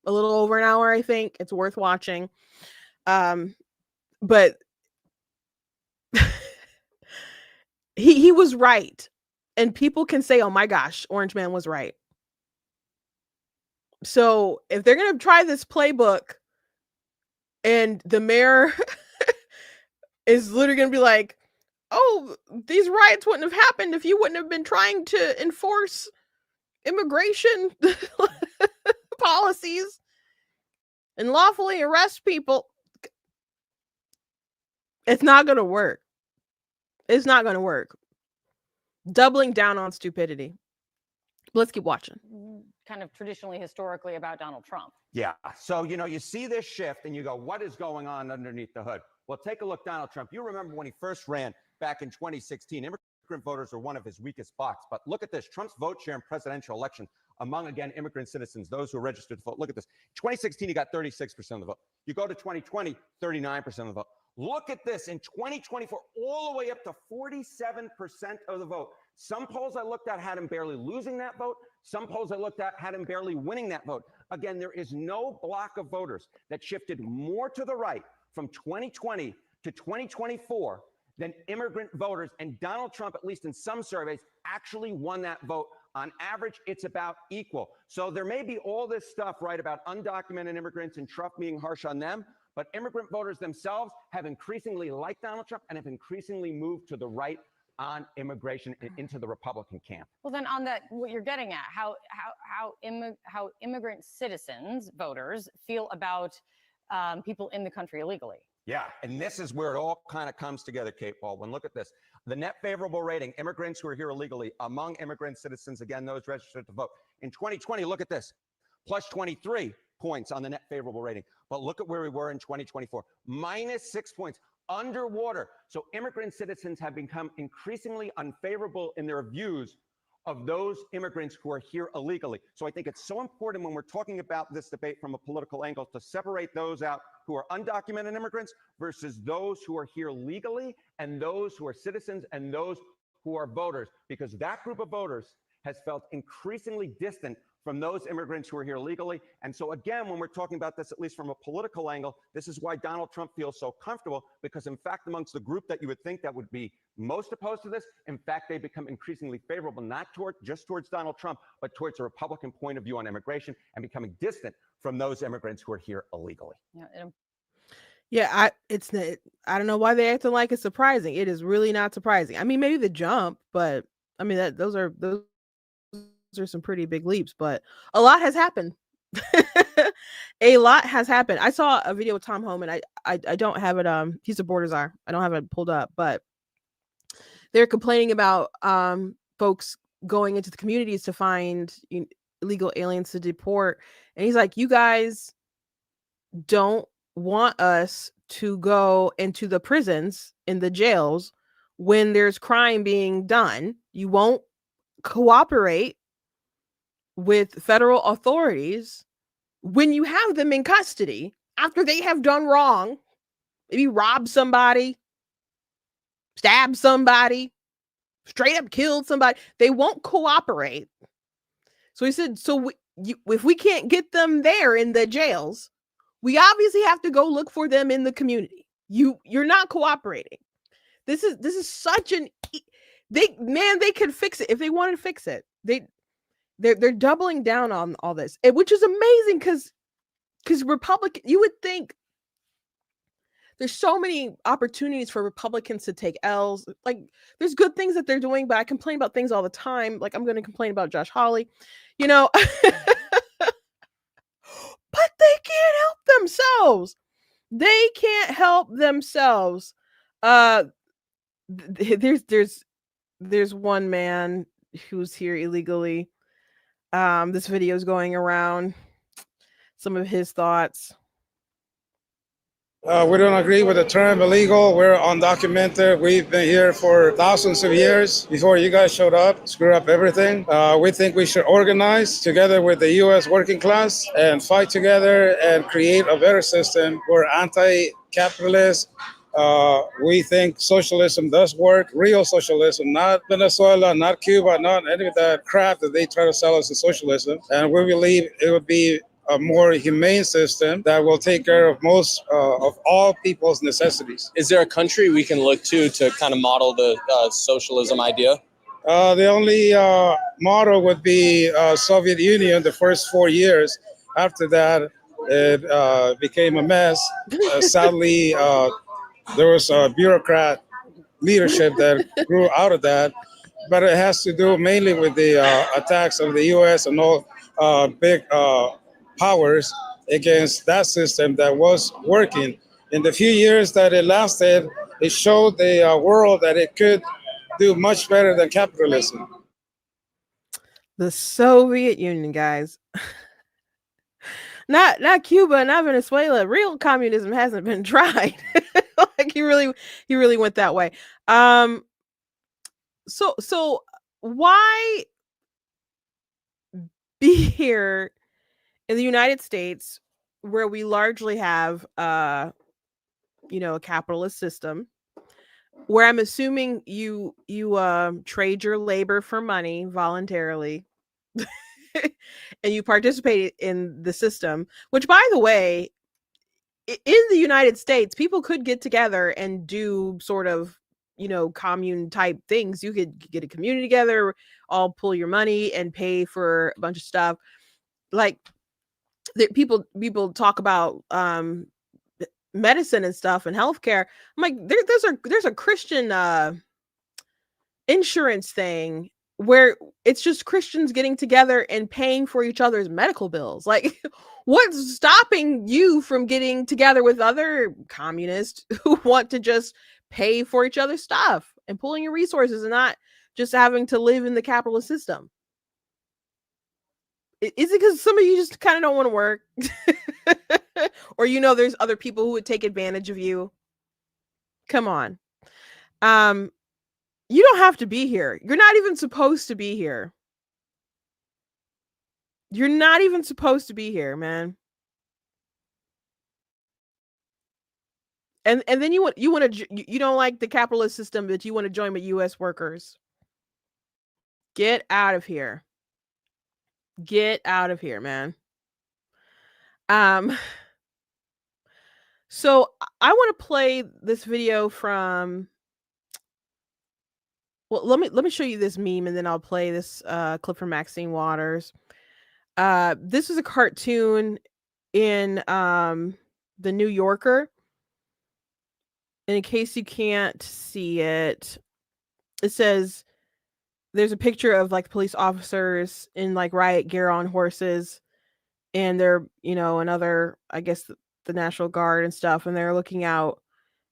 a little over an hour, I think. It's worth watching. But he was right. And people can say, oh my gosh, Orange Man was right. So if they're going to try this playbook and the mayor is literally going to be like, oh, these riots wouldn't have happened if you wouldn't have been trying to enforce immigration policies and lawfully arrest people. It's not going to work. It's not going to work. Doubling down on stupidity. Let's keep watching. kind of traditionally, historically about Donald Trump. Yeah. So, you see this shift and you go, what is going on underneath the hood? Well, take a look, Donald Trump. You remember when he first ran back in 2016, immigrant voters were one of his weakest spots. But look at this. Trump's vote share in presidential election among, again, immigrant citizens, those who are registered to vote. Look at this. 2016, he got 36% of the vote. You go to 2020, 39% of the vote. Look at this. In 2024, all the way up to 47% of the vote. Some polls I looked at had him barely losing that vote. Some polls I looked at had him barely winning that vote. Again, there is no block of voters that shifted more to the right from 2020 to 2024 than immigrant voters. And Donald Trump, at least in some surveys, actually won that vote. On average, it's about equal. So there may be all this stuff, right, about undocumented immigrants and Trump being harsh on them, but immigrant voters themselves have increasingly liked Donald Trump and have increasingly moved to the right on immigration and into the Republican camp. Well, then on that, what you're getting at, how immigrant citizens, voters, feel about people in the country illegally. Yeah, and this is where it all kind of comes together, Kate Baldwin. Look at this. The net favorable rating, immigrants who are here illegally, among immigrant citizens, again, those registered to vote. In 2020, look at this, plus 23 points on the net favorable rating. But look at where we were in 2024, minus 6 points, underwater. So immigrant citizens have become increasingly unfavorable in their views of those immigrants who are here illegally. So I think it's so important when we're talking about this debate from a political angle to separate those out who are undocumented immigrants versus those who are here legally and those who are citizens and those who are voters, because that group of voters has felt increasingly distant from those immigrants who are here legally. And so again, when we're talking about this, at least from a political angle, this is why Donald Trump feels so comfortable, because in fact, amongst the group that you would think that would be most opposed to this, in fact, they become increasingly favorable, not just towards Donald Trump, but towards a Republican point of view on immigration and becoming distant from those immigrants who are here illegally. Yeah, I don't know why they acting like it's surprising. It is really not surprising. I mean, maybe the jump, but I mean those are some pretty big leaps, but a lot has happened. A lot has happened. I saw a video with Tom Homan. I don't have it. He's a Borders Czar. I don't have it pulled up, but they're complaining about folks going into the communities to find illegal aliens to deport, and he's like, "You guys don't want us to go into the prisons, in the jails, when there's crime being done. You won't cooperate with federal authorities when you have them in custody after they have done wrong, maybe robbed somebody, stabbed somebody, straight up killed somebody. They won't cooperate." So he said, if we can't get them there in the jails, we obviously have to go look for them in the community. You're not cooperating. This is such they could fix it if they wanted to fix it. They're doubling down on all this, which is amazing because Republican, you would think there's so many opportunities for Republicans to take L's. Like, there's good things that they're doing, but I complain about things all the time. Like, I'm going to complain about Josh Hawley, but they can't help themselves. They can't help themselves. There's one man who's here illegally. This video is going around. Some of his thoughts. We don't agree with the term illegal. We're undocumented. We've been here for thousands of years before you guys showed up, screw up everything. We think we should organize together with the U.S. working class and fight together and create a better system. We're anti-capitalist. We think socialism does work, real socialism, not Venezuela, not Cuba, not any of that crap that they try to sell us as socialism. And we believe it would be a more humane system that will take care of most of all people's necessities. Is there a country we can look to kind of model the socialism idea? The only model would be Soviet Union the first 4 years. After that, it became a mess. Sadly, there was a bureaucrat leadership that grew out of that, but it has to do mainly with the attacks of the U.S. and all big powers against that system that was working. In the few years that it lasted, it showed the world that it could do much better than capitalism. The Soviet Union, guys. Not Cuba, not Venezuela. Real communism hasn't been tried. Like he really went that way. So why be here in the United States where we largely have a capitalist system where I'm assuming you trade your labor for money voluntarily and you participate in the system, which by the way, in the United States, people could get together and do sort of, commune type things. You could get a community together, all pull your money and pay for a bunch of stuff. Like people talk about medicine and stuff and healthcare. I'm like, there's a Christian insurance thing where it's just Christians getting together and paying for each other's medical bills. Like, what's stopping you from getting together with other communists who want to just pay for each other's stuff and pulling your resources and not just having to live in the capitalist system? Is it because some of you just kind of don't want to work? Or there's other people who would take advantage of you? Come on. You don't have to be here. You're not even supposed to be here. You're not even supposed to be here, man. And then you don't like the capitalist system, but you want to join with US workers. Get out of here. Get out of here, man. So I want to play this video from, well, let me show you this meme and then I'll play this clip from Maxine Waters. This is a cartoon in the New Yorker. And in case you can't see it, it says there's a picture of like police officers in like riot gear on horses, and they're, another, I guess, the National Guard and stuff, and they're looking out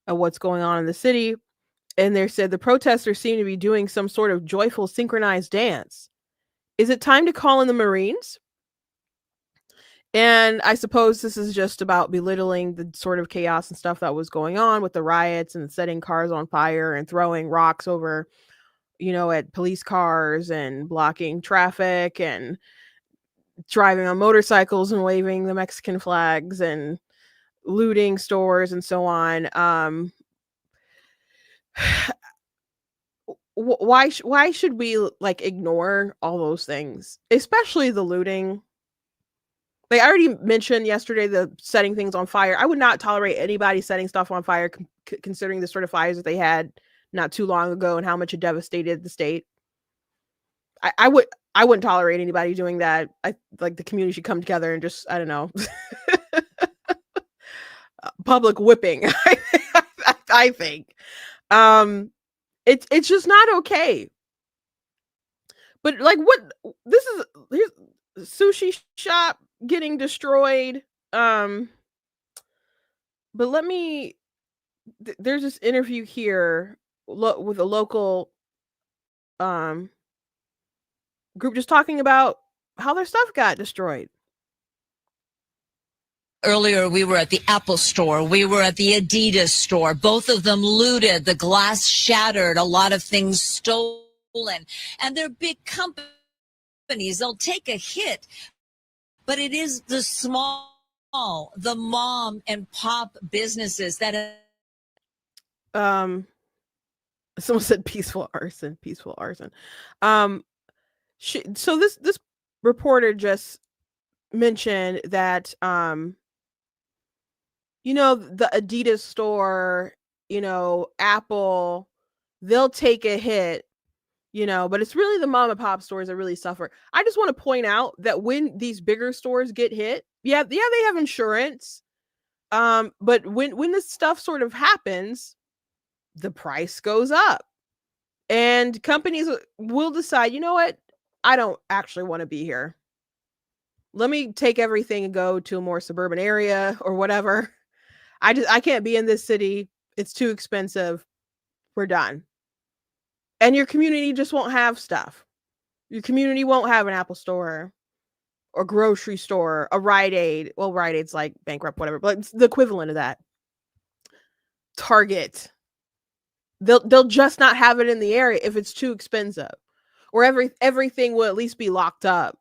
at what's going on in the city. And they said the protesters seem to be doing some sort of joyful synchronized dance. Is it time to call in the Marines? And I suppose this is just about belittling the sort of chaos and stuff that was going on with the riots and setting cars on fire and throwing rocks over, at police cars and blocking traffic and driving on motorcycles and waving the Mexican flags and looting stores and so on. Why should we like ignore all those things, especially the looting? Like I already mentioned yesterday, the setting things on fire. I would not tolerate anybody setting stuff on fire, considering the sort of fires that they had not too long ago and how much it devastated the state. I wouldn't tolerate anybody doing that. I like the community should come together and just, I don't know, public whipping. I think it's just not okay. But like, here's sushi shop getting destroyed. But there's this interview here with a local group just talking about how their stuff got destroyed. Earlier, we were at the Apple store. We were at the Adidas store. Both of them looted, the glass shattered, a lot of things stolen. And they're big companies. They'll take a hit. But it is the small, the mom and pop businesses that... Someone said peaceful arson. So this reporter just mentioned that the Adidas store, Apple, they'll take a hit, but it's really the mom and pop stores that really suffer. I just want to point out that when these bigger stores get hit, yeah, they have insurance. But when this stuff sort of happens, the price goes up. And companies will decide, you know what? I don't actually want to be here. Let me take everything and go to a more suburban area or whatever. I can't be in this city. It's too expensive. We're done. And your community just won't have stuff. Your community won't have an Apple store or grocery store, a Rite Aid. Well, Rite Aid's like bankrupt, whatever, but it's the equivalent of that. Target. They'll just not have it in the area if it's too expensive, or everything will at least be locked up,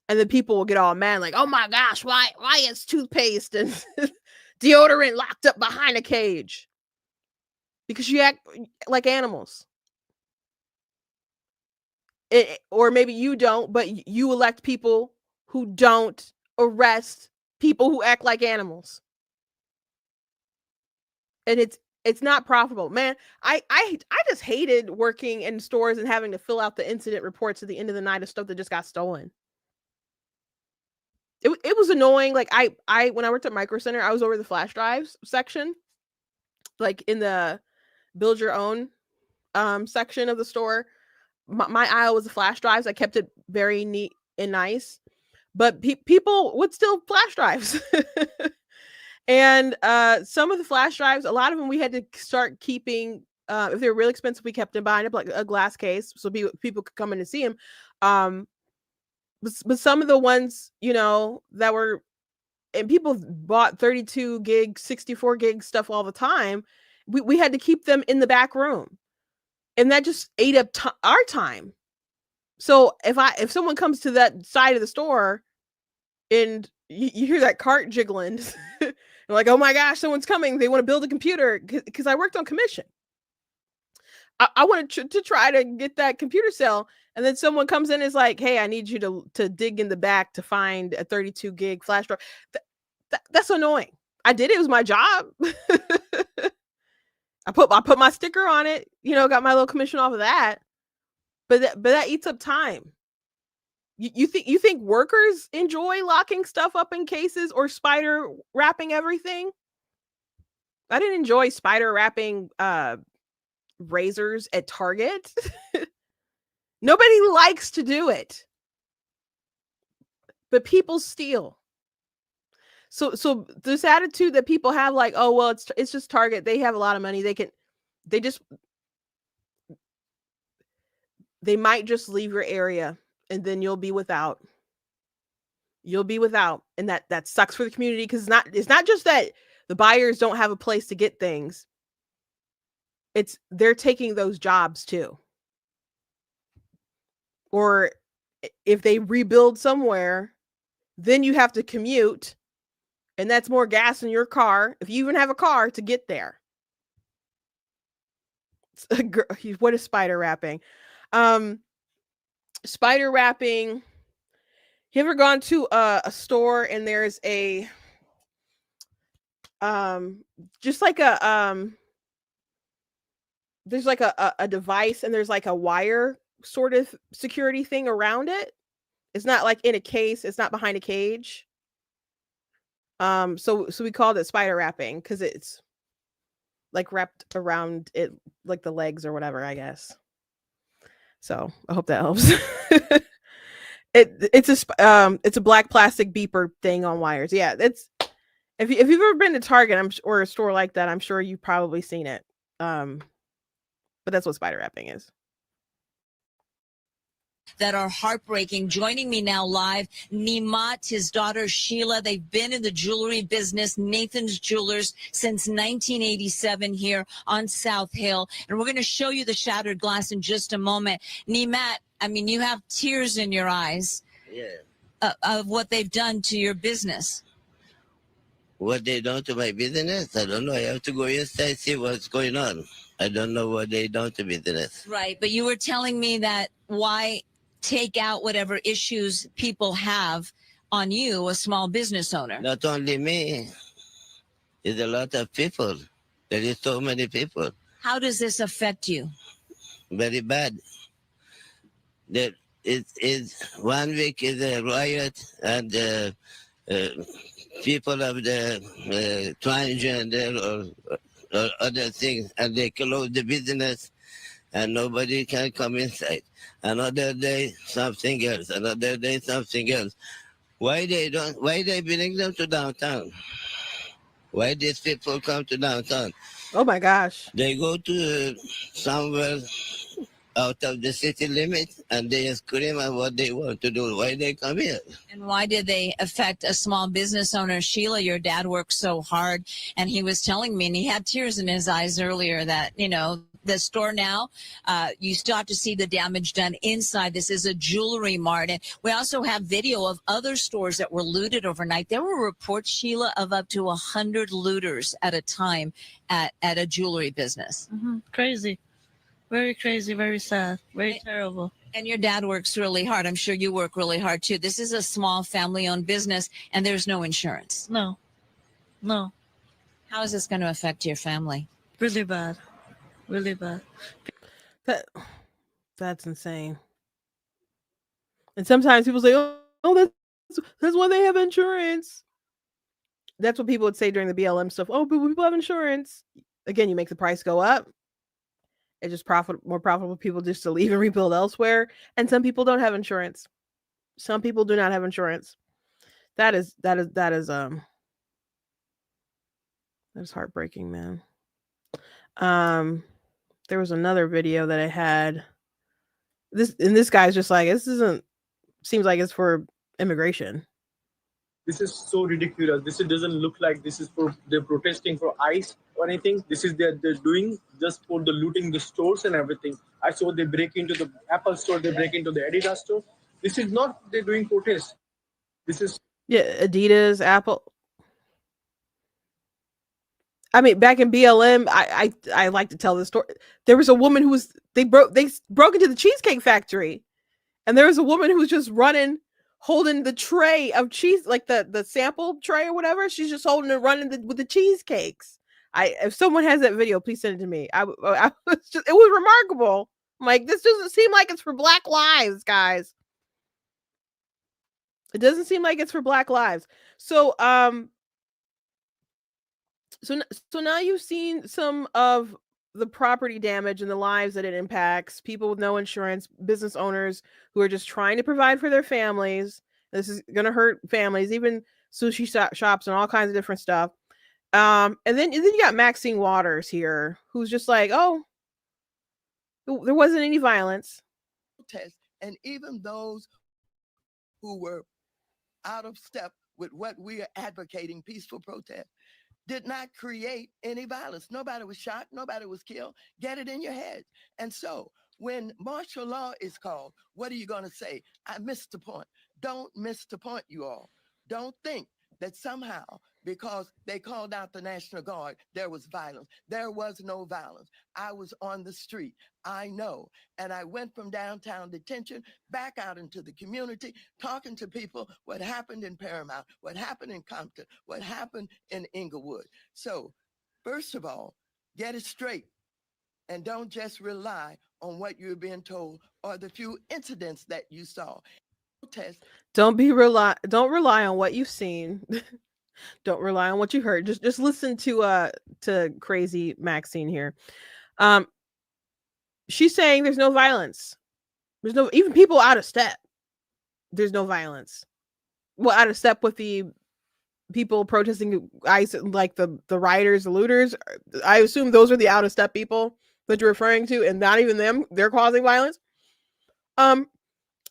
and then people will get all mad, like, oh my gosh, why is toothpaste and deodorant locked up behind a cage? Because you act like animals. Or maybe you don't, but you elect people who don't arrest people who act like animals. And it's not profitable. Man, I just hated working in stores and having to fill out the incident reports at the end of the night of stuff that just got stolen. It was annoying. Like I when I worked at Micro Center, I was over the flash drives section, like in the build your own section of the store. My aisle was the flash drives. I kept it very neat and nice, but people would steal flash drives. And some of the flash drives, a lot of them we had to start keeping. If they were really expensive, we kept them behind like a glass case so people could come in and see them. But some of the ones, that were, and people bought 32 gig, 64 gig stuff all the time. We had to keep them in the back room. And that just ate up our time. So if someone comes to that side of the store and you hear that cart jiggling, you're like, oh my gosh, someone's coming. They want to build a computer, because I worked on commission. I wanted to try to get that computer sale. And then someone comes in and is like, hey, I need you to dig in the back to find a 32 gig flash drive. That's annoying. I did it. It was my job. I put my sticker on it, got my little commission off of that. But that eats up time. You think workers enjoy locking stuff up in cases or spider wrapping everything? I didn't enjoy spider wrapping razors at Target. Nobody likes to do it. But people steal. So this attitude that people have, like, oh well, it's just Target. They have a lot of money. They might just leave your area and then you'll be without. And that sucks for the community, because it's not just that the buyers don't have a place to get things. They're taking those jobs too. Or if they rebuild somewhere, then you have to commute. And that's more gas in your car, if you even have a car, to get there. What is spider wrapping? Spider wrapping. You ever gone to a store and there's a just like there's like a device and there's like a wire sort of security thing around it? It's not like in a case. It's not behind a cage. So we called it spider wrapping because it's like wrapped around it, like the legs or whatever, I guess. So I hope that helps. It's a black plastic beeper thing on wires. Yeah, it's if you've ever been to Target, or a store like that, I'm sure you've probably seen it. But that's what spider wrapping is. That are heartbreaking. Joining me now live, Nimat, his daughter Sheila. They've been in the jewelry business, Nathan's Jewelers, since 1987 here on South Hill. And we're going to show you the shattered glass in just a moment. Nimat, I mean, you have tears in your eyes. Yeah. Of what they've done to your business. What they done to my business? I don't know. I have to go inside, see what's going on. I don't know what they done to business. Right. But you were telling me that why take out whatever issues people have on you, a small business owner? Not only me. There's a lot of people. There is so many people. How does this affect you? Very bad. That is 1 week is a riot, and people of the transgender or other things, and they close the business, and nobody can come inside. Another day, something else. Another day, something else. Why they bring them to downtown? Why these people come to downtown? Oh my gosh. They go to somewhere out of the city limits, and they just claim what they want to do. Why they come here? And why did they affect a small business owner? Sheila, your dad worked so hard, and he was telling me, and he had tears in his eyes earlier, that, you know, the store now, you still have to see the damage done inside. This is a jewelry mart. And we also have video of other stores that were looted overnight. There were reports, Sheila, of up to 100 looters at a time at a jewelry business. Crazy. Very crazy, very sad, very terrible. And your dad works really hard. I'm sure you work really hard too. This is a small family-owned business, and there's no insurance. No. How is this going to affect your family? Really bad. Really bad. That's insane. And sometimes people say, "Oh, that's why they have insurance." That's what people would say during the BLM stuff. Oh, but people have insurance. Again, you make the price go up. It's just more profitable people just to leave and rebuild elsewhere. And some people don't have insurance. Some people do not have insurance. That is heartbreaking, man. There was another video that I had. This guy's just like, seems like it's for immigration. This is so ridiculous. This doesn't look like this is they're protesting for ICE or anything. This is they're doing just for the looting the stores and everything. I saw they break into the Apple store, they break into the Adidas store. This is not they're doing protest. This is Adidas, Apple. I mean, back in BLM, I like to tell this story. There was a woman who they broke into the Cheesecake Factory, and there was a woman who was just running, holding the tray of cheese, like the sample tray or whatever. She's just holding it, running with the cheesecakes. If someone has that video, please send it to me. It was remarkable. I'm like, this doesn't seem like it's for Black lives, guys. It doesn't seem like it's for Black lives. So So now you've seen some of the property damage and the lives that it impacts, people with no insurance, business owners who are just trying to provide for their families. This is going to hurt families, even sushi shops and all kinds of different stuff. And then you got Maxine Waters here, who's just like, oh, there wasn't any violence. And even those who were out of step with what we are advocating, peaceful protest, did not create any violence. Nobody was shot. Nobody was killed. Get it in your head. And so when martial law is called, what are you going to say? I missed the point. Don't miss the point, you all. Don't think that somehow, because they called out the National Guard, there was violence. There was no violence. I was on the street. I know. And I went from downtown detention back out into the community, talking to people what happened in Paramount, what happened in Compton, what happened in Inglewood. So, first of all, get it straight. And don't just rely on what you're being told or the few incidents that you saw. Don't rely on what you've seen. Don't rely on what you heard. Just listen to crazy Maxine here. She's saying there's no violence. There's no, even people out of step. There's no violence. Well, out of step with the people protesting ICE, like the rioters, the looters. I assume those are the out of step people that you're referring to, and not even them. They're causing violence.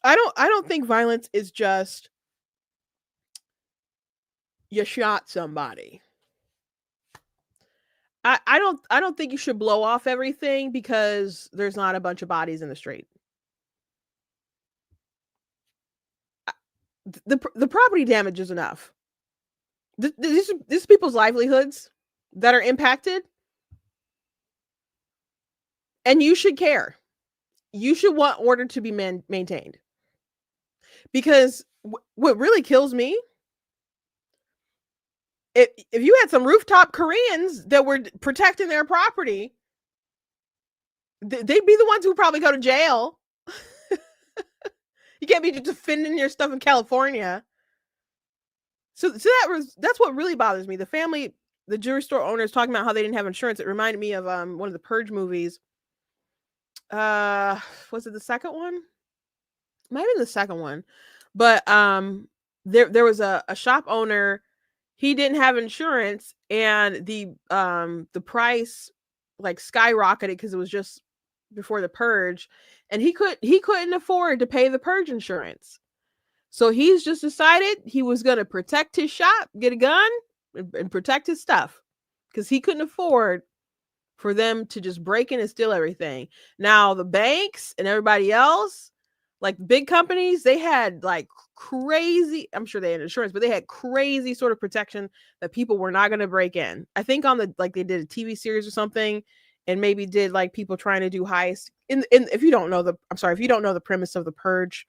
I don't think violence is just you shot somebody. I don't think you should blow off everything because there's not a bunch of bodies in the street. The property damage is enough. This is people's livelihoods that are impacted, and you should care. You should want order to be maintained. Because what really kills me, if you had some rooftop Koreans that were protecting their property, they'd be the ones who probably go to jail. You can't be just defending your stuff in California. So that's what really bothers me. The jewelry store owners talking about how they didn't have insurance. It reminded me of one of the Purge movies. Was it the second one? Might have been the second one. But there was a shop owner. He didn't have insurance, and the price like skyrocketed because it was just before the purge, and he couldn't afford to pay the purge insurance. So he's just decided he was going to protect his shop, get a gun, and protect his stuff, because he couldn't afford for them to just break in and steal everything. Now the banks and everybody else, like big companies, they had like crazy, I'm sure they had insurance, but they had crazy sort of protection that people were not going to break in. I think on the, like they did a TV series or something, and maybe did like people trying to do heist in if you don't know the premise of the Purge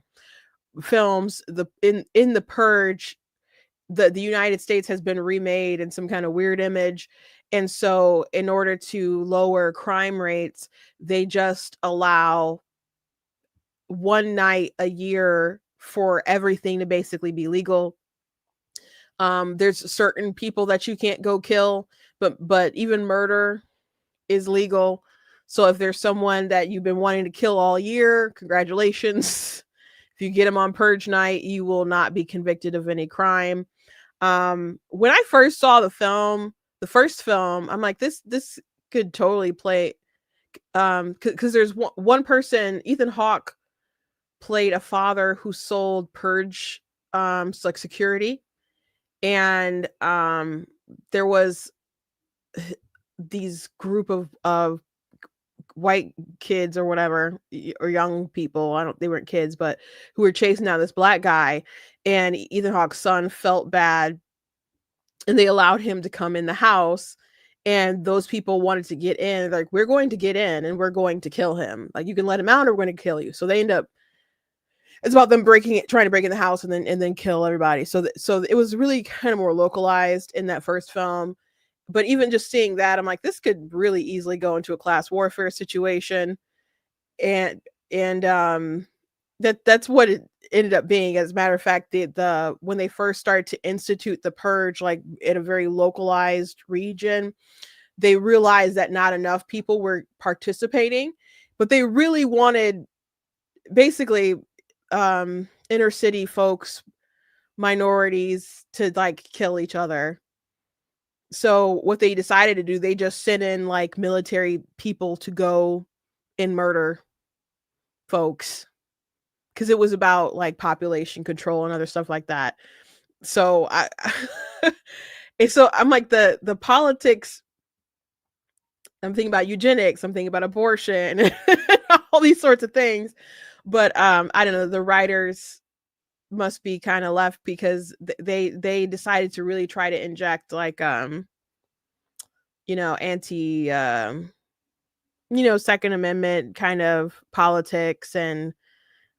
films, in the Purge, the United States has been remade in some kind of weird image. And so in order to lower crime rates, they just allow one night a year for everything to basically be legal. There's certain people that you can't go kill, but even murder is legal. So if there's someone that you've been wanting to kill all year, congratulations. If you get them on purge night, you will not be convicted of any crime. When I first saw the first film, I'm like, this could totally play, because there's one person, Ethan Hawke played a father who sold purge like security, and there was these group of white kids or whatever, or young people, they weren't kids, but who were chasing down this black guy, and Ethan Hawke's son felt bad, and they allowed him to come in the house, and those people wanted to get in, like, we're going to get in and we're going to kill him, like, you can let him out or we're going to kill you. So they end up, it's about them trying to break in the house and then kill everybody. So it was really kind of more localized in that first film. But even just seeing that, I'm like, this could really easily go into a class warfare situation. And that's what it ended up being. As a matter of fact, the when they first started to institute the purge, like in a very localized region, they realized that not enough people were participating, but they really wanted basically inner city folks, minorities, to like kill each other. So what they decided to do, they just sent in like military people to go and murder folks, because it was about like population control and other stuff like that. So and so I'm like, the politics, I'm thinking about eugenics, I'm thinking about abortion, and all these sorts of things. But I don't know, the writers must be kind of left, because they decided to really try to inject like anti Second Amendment kind of politics, and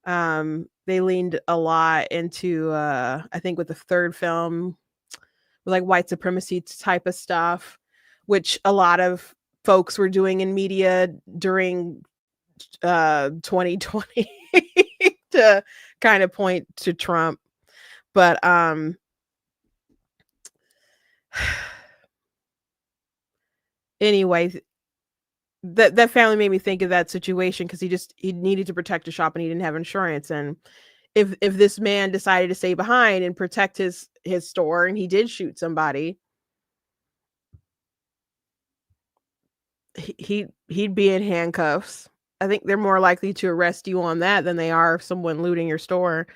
they leaned a lot into I think with the third film, with like white supremacy type of stuff, which a lot of folks were doing in media during 2020 to kind of point to Trump. But anyway, that family made me think of that situation, because he needed to protect his shop and he didn't have insurance. And if this man decided to stay behind and protect his store, and he did shoot somebody, he'd be in handcuffs. I think they're more likely to arrest you on that than they are someone looting your store.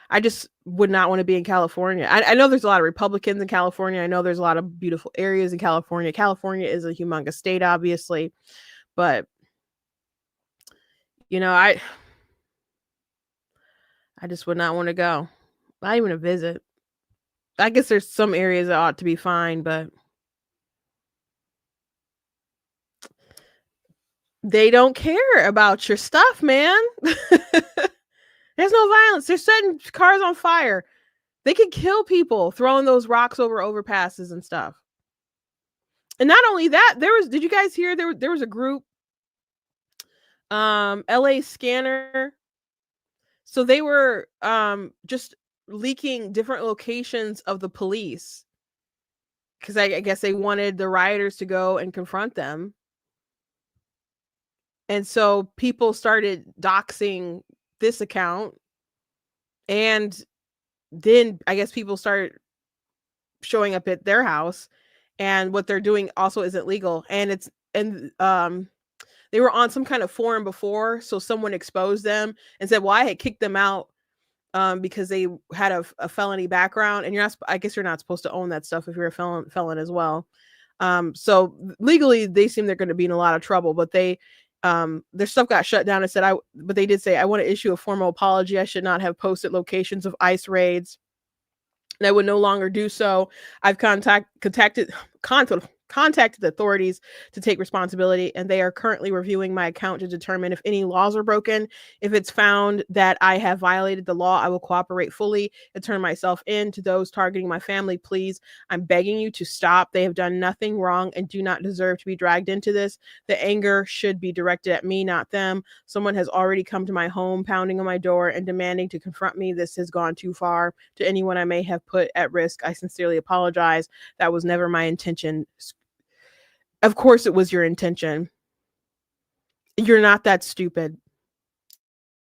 I just would not want to be in California. I know there's a lot of Republicans in California. I know there's a lot of beautiful areas in California. California is a humongous state, obviously. But, I just would not want to go. Not even a visit. I guess there's some areas that ought to be fine, but they don't care about your stuff, man. There's no violence. They're setting cars on fire. They could kill people throwing those rocks over overpasses and stuff. And not only that, did you guys hear there was a group, LA Scanner. So they were just leaking different locations of the police, because I guess they wanted the rioters to go and confront them. And so people started doxing this account, and then I guess people started showing up at their house, and what they're doing also isn't legal. And they were on some kind of forum before, so someone exposed them and said, well, I had kicked them out because they had a felony background, and I guess you're not supposed to own that stuff if you're a felon as well. So legally they seem they're going to be in a lot of trouble, but their stuff got shut down and said, but they did say, I want to issue a formal apology. I should not have posted locations of ICE raids, and I would no longer do so. I've contacted the authorities to take responsibility, and they are currently reviewing my account to determine if any laws are broken. If it's found that I have violated the law, I will cooperate fully and turn myself in. To those targeting my family, please, I'm begging you to stop. They have done nothing wrong and do not deserve to be dragged into this. The anger should be directed at me, not them. Someone has already come to my home, pounding on my door and demanding to confront me. This has gone too far. To anyone I may have put at risk, I sincerely apologize. That was never my intention. Of course it was your intention. You're not that stupid.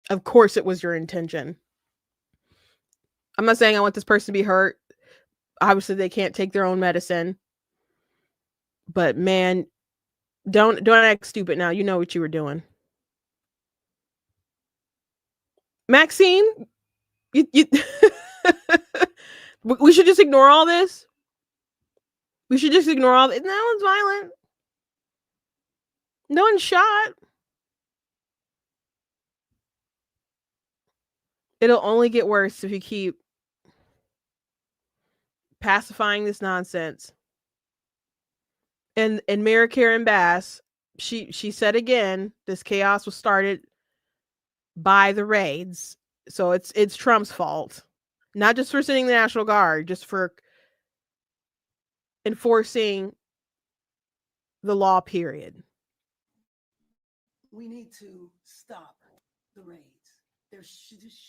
Of course it was your intention. I'm not saying I want this person to be hurt. Obviously they can't take their own medicine. But man, don't act stupid now. You know what you were doing. Maxine, you we should just ignore all this. We should just ignore all this. No one's violent. No one's shot. It'll only get worse if you keep pacifying this nonsense. And Mayor Karen Bass, she said again, this chaos was started by the raids. So it's Trump's fault. Not just for sending the National Guard, just for enforcing the law, period. We need to stop the raids. This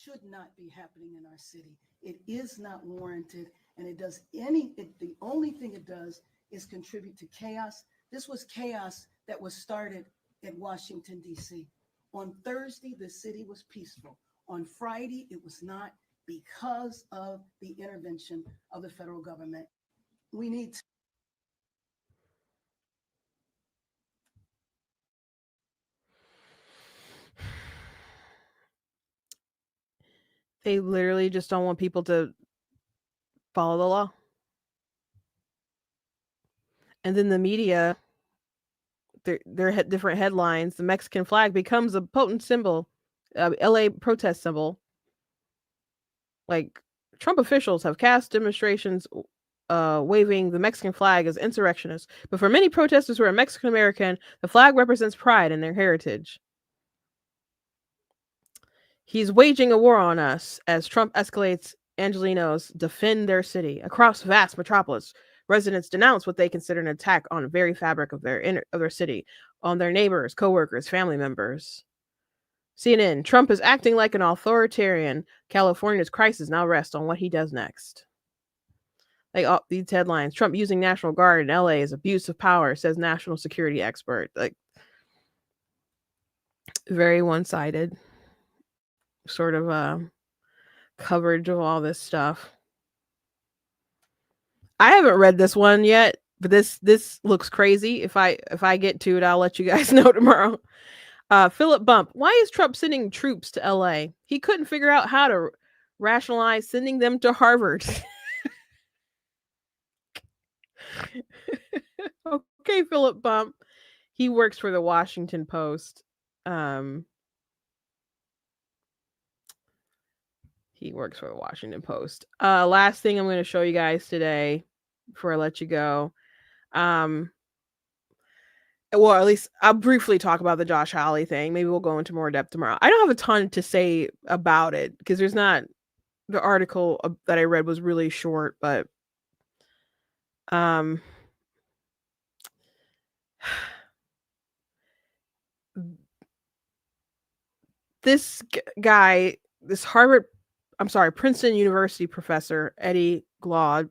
should not be happening in our city. It is not warranted, and the only thing it does is contribute to chaos. This was chaos that was started at Washington, D.C. On Thursday, the city was peaceful. On Friday, it was not, because of the intervention of the federal government. We need to. They literally just don't want people to follow the law. And then the media, their different headlines, the Mexican flag becomes a potent symbol, LA protest symbol. Like, Trump officials have cast demonstrations waving the Mexican flag as insurrectionists. But for many protesters who are Mexican American, the flag represents pride in their heritage. He's waging a war on us as Trump escalates Angelenos defend their city. Across vast metropolis, residents denounce what they consider an attack on the very fabric of their city, on their neighbors, co-workers, family members. CNN, Trump is acting like an authoritarian. California's crisis now rests on what he does next. Like, these headlines, Trump using National Guard in LA is abuse of power, says national security expert. Like, very one-sided sort of coverage of all this stuff. I haven't read this one yet, but this looks crazy. If I get to it, I'll let you guys know tomorrow. Philip Bump, why is Trump sending troops to LA? He couldn't figure out how to rationalize sending them to Harvard. Okay, Philip Bump. He works for the Washington Post. He works for the Washington Post. Last thing I'm going to show you guys today before I let you go. Well, at least I'll briefly talk about the Josh Hawley thing. Maybe we'll go into more depth tomorrow. I don't have a ton to say about it because there's not, the article that I read was really short, but this guy, this Princeton University professor, Eddie Glaude,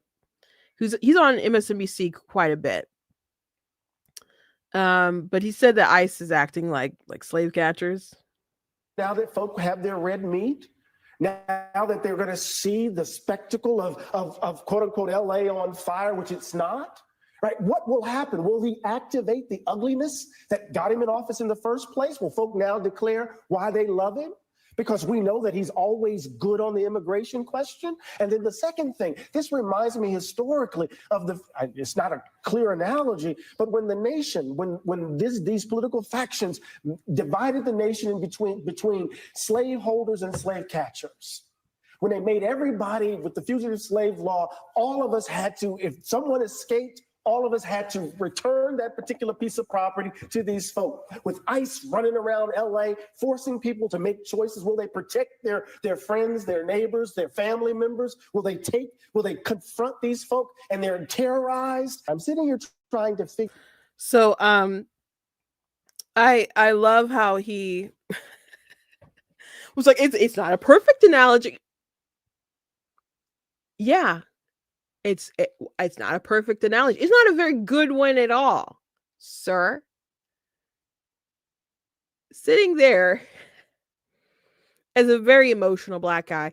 he's on MSNBC quite a bit. But he said that ICE is acting like slave catchers. Now that folk have their red meat, now that they're going to see the spectacle of quote unquote LA on fire, which it's not, Right? What will happen? Will he activate the ugliness that got him in office in the first place? Will folk now declare why they love him? Because we know that he's always good on the immigration question. And then the second thing, this reminds me historically of it's not a clear analogy, but when the nation, when these political factions divided the nation in between slaveholders and slave catchers. When they made everybody with the fugitive slave law, all of us had to, if someone escaped, all of us had to return that particular piece of property to these folk. With ICE running around LA, forcing people to make choices. Will they protect their friends, their neighbors, their family members? Will they confront these folk and they're terrorized? I'm sitting here trying to figure. So I love how he was like, it's not a perfect analogy. Yeah. It's not a perfect analogy. It's not a very good one at all, sir. Sitting there as a very emotional black guy.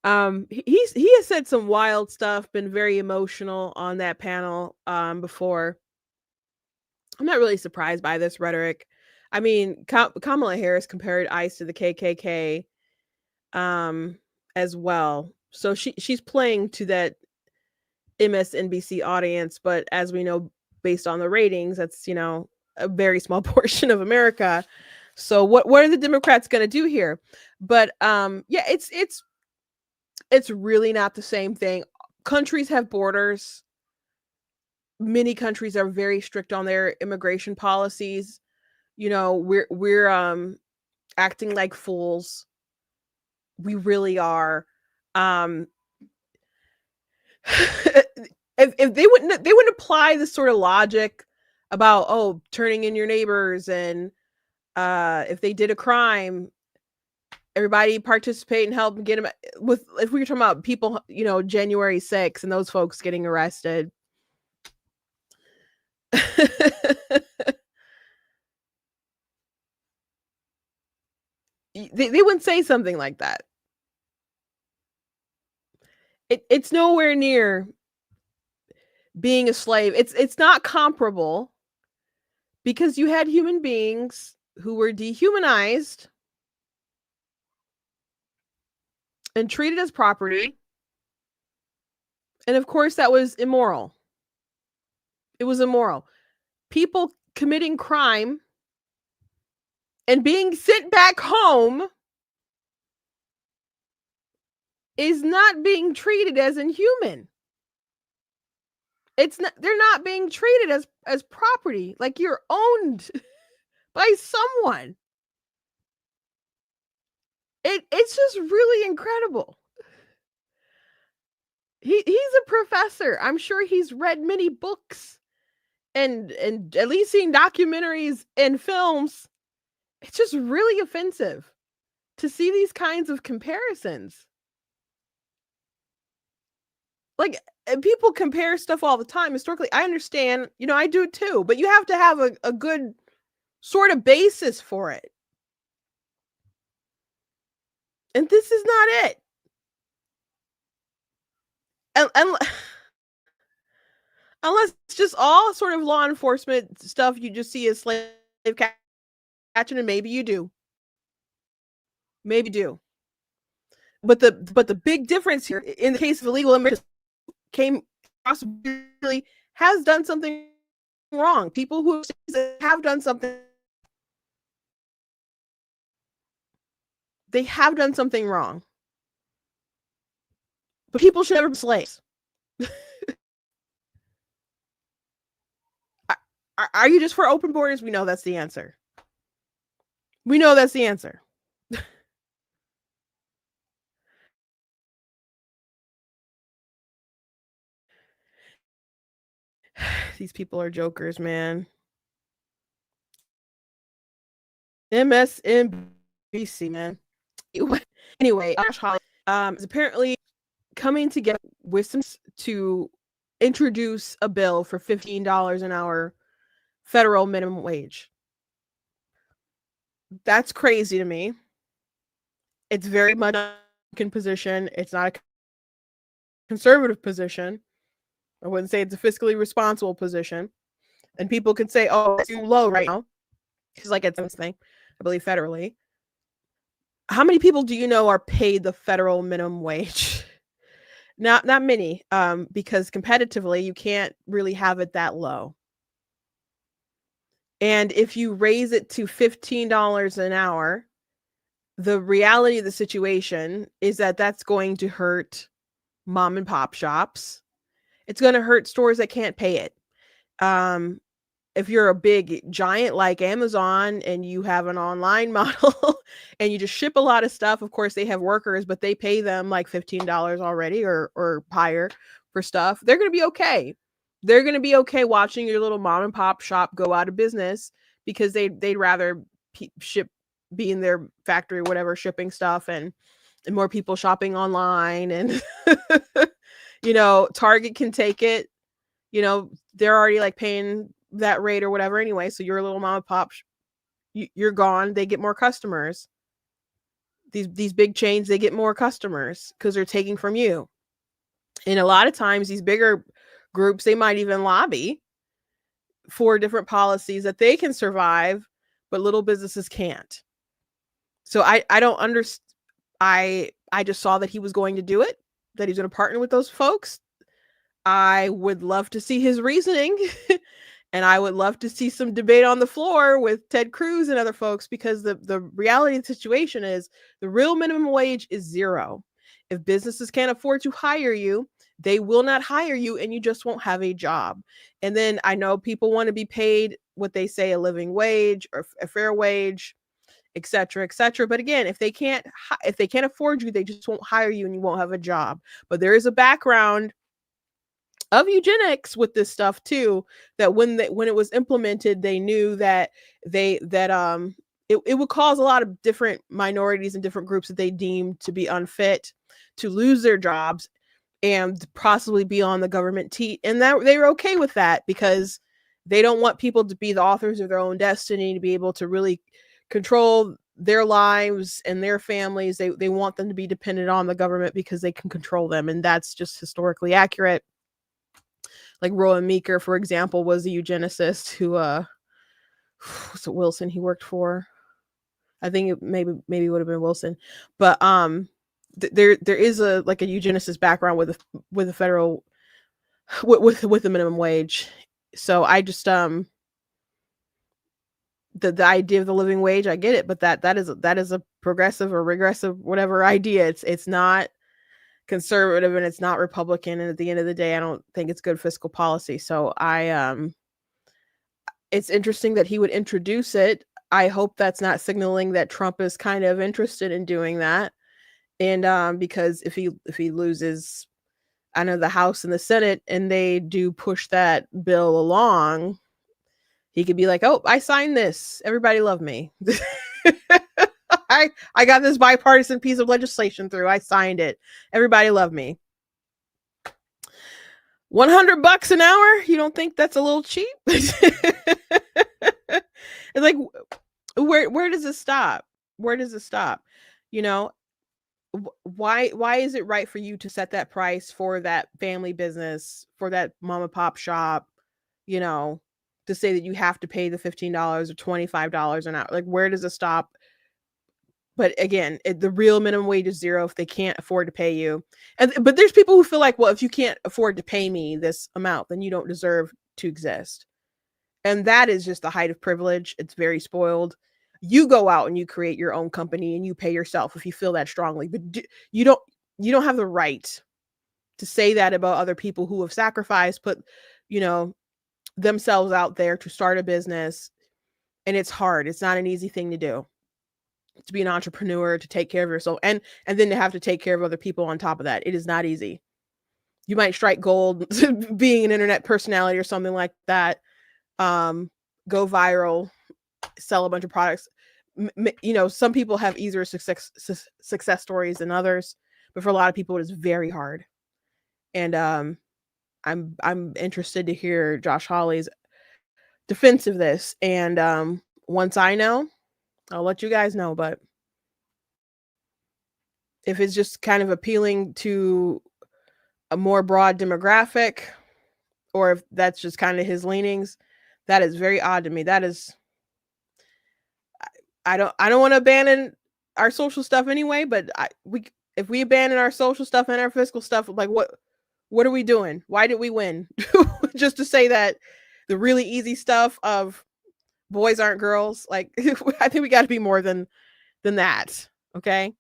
He has said some wild stuff, been very emotional on that panel before. I'm not really surprised by this rhetoric. I mean, Kamala Harris compared ICE to the KKK as well. So she's playing to that MSNBC audience, but as we know, based on the ratings, that's, a very small portion of America. So what are the Democrats going to do here? But yeah, it's really not the same thing. Countries have borders. Many countries are very strict on their immigration policies. We're acting like fools. We really are. If they wouldn't apply this sort of logic about turning in your neighbors, and if they did a crime, everybody participate and help and get them if we were talking about people, January 6th and those folks getting arrested. They wouldn't say something like that. It's nowhere near being a slave. It's not comparable, because you had human beings who were dehumanized and treated as property. And of course, that was immoral. It was immoral. People committing crime and being sent back home is not being treated as inhuman. They're not being treated as property, like you're owned by someone. It's just really incredible. He's a professor. I'm sure he's read many books and at least seen documentaries and films. It's just really offensive to see these kinds of comparisons. Like, people compare stuff all the time historically. I understand, I do it too, but you have to have a good sort of basis for it. And this is not it. And unless it's just all sort of law enforcement stuff you just see as slave catching, and maybe you do. Maybe do. But the big difference here, in the case of illegal immigrants, came across really has done something wrong. People who have done something, they have done something wrong. But people should never be slaves. Are you just for open borders? We know that's the answer. We know that's the answer. These people are jokers, man. MSNBC, man. Anyway, Josh Hawley is apparently coming together with some to introduce a bill for $15 an hour federal minimum wage. That's crazy to me. It's very much a position. It's not a conservative position. I wouldn't say it's a fiscally responsible position. And people can say, oh, it's too low right now. It's like it's something, I believe, federally. How many people do you know are paid the federal minimum wage? Not many, because competitively, you can't really have it that low. And if you raise it to $15 an hour, the reality of the situation is that that's going to hurt mom and pop shops. It's going to hurt stores that can't pay it. If you're a big giant like Amazon and you have an online model and you just ship a lot of stuff, of course they have workers, but they pay them like $15 already or higher for stuff. They're going to be okay. They're going to be okay watching your little mom and pop shop go out of business because they'd rather be in their factory, whatever, shipping stuff and more people shopping online. And, Target can take it. They're already like paying that rate or whatever anyway. So your little mom and pop, you're gone. They get more customers. These big chains, they get more customers because they're taking from you. And a lot of times these bigger groups, they might even lobby for different policies that they can survive, but little businesses can't. So I don't understand. I just saw that he was going to do it, that he's going to partner with those folks. I would love to see his reasoning. And I would love to see some debate on the floor with Ted Cruz and other folks, because the reality of the situation is the real minimum wage is zero. If businesses can't afford to hire you, they will not hire you and you just won't have a job. And then I know people want to be paid what they say a living wage or a fair wage, et cetera, et cetera. But again, if they can't afford you, they just won't hire you and you won't have a job. But there is a background of eugenics with this stuff too, that when it was implemented, they knew that it would cause a lot of different minorities and different groups that they deemed to be unfit to lose their jobs and possibly be on the government teat. And that they were okay with that because they don't want people to be the authors of their own destiny, to be able to really control their lives and their families. They want them to be dependent on the government because they can control them. And that's just historically accurate. Like Rowan Meeker, for example, was a eugenicist who, was it Wilson he worked for? I think it maybe would have been Wilson, but there is a eugenicist background with a federal with the minimum wage. So I just the idea of the living wage, I get it, but that is a progressive or regressive whatever idea. It's not conservative and it's not Republican, and at the end of the day I don't think it's good fiscal policy. So it's interesting that he would introduce it. I hope that's not signaling that Trump is kind of interested in doing that. And because if he loses, I know the House and the Senate and they do push that bill along, he could be like, oh, I signed this, everybody love me. I got this bipartisan piece of legislation through. I signed it. Everybody love me. $100 an hour? You don't think that's a little cheap? It's like, where does it stop? Where does it stop? Why is it right for you to set that price for that family business, for that mom and pop shop, to say that you have to pay the $15 or $25 an hour? Like, where does it stop? But again, the real minimum wage is zero if they can't afford to pay you. But there's people who feel like, well, if you can't afford to pay me this amount, then you don't deserve to exist. And that is just the height of privilege. It's very spoiled. You go out and you create your own company and you pay yourself if you feel that strongly. But you don't have the right to say that about other people who have sacrificed, put, themselves out there to start a business. And it's hard. It's not an easy thing to do. To be an entrepreneur, to take care of yourself, and then to have to take care of other people on top of that. It is not easy. You might strike gold being an internet personality or something like that. Go viral, sell a bunch of products. Some people have easier success stories than others, but for a lot of people, it is very hard. And I'm interested to hear Josh Hawley's defense of this. And once I know, I'll let you guys know. But if it's just kind of appealing to a more broad demographic, or if that's just kind of his leanings. That is very odd to me. That is, I don't want to abandon our social stuff anyway, but if we abandon our social stuff and our fiscal stuff, like what are we doing? Why did we win? Just to say that the really easy stuff of boys aren't girls, like I think we got to be more than that. Okay,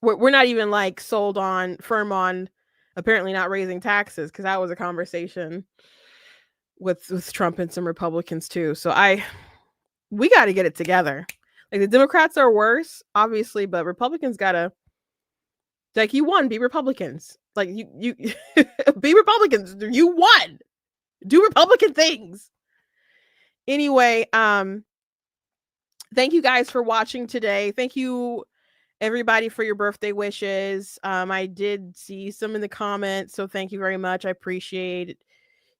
we're not even like firm on apparently not raising taxes, because that was a conversation with Trump and some Republicans too. So we got to get it together. Like, the Democrats are worse, obviously, but Republicans gotta, like, you won, be Republicans. Like, you be Republicans. You won. Do Republican things. Anyway, thank you guys for watching today. Thank you everybody for your birthday wishes. I did see some in the comments, so thank you very much. I appreciate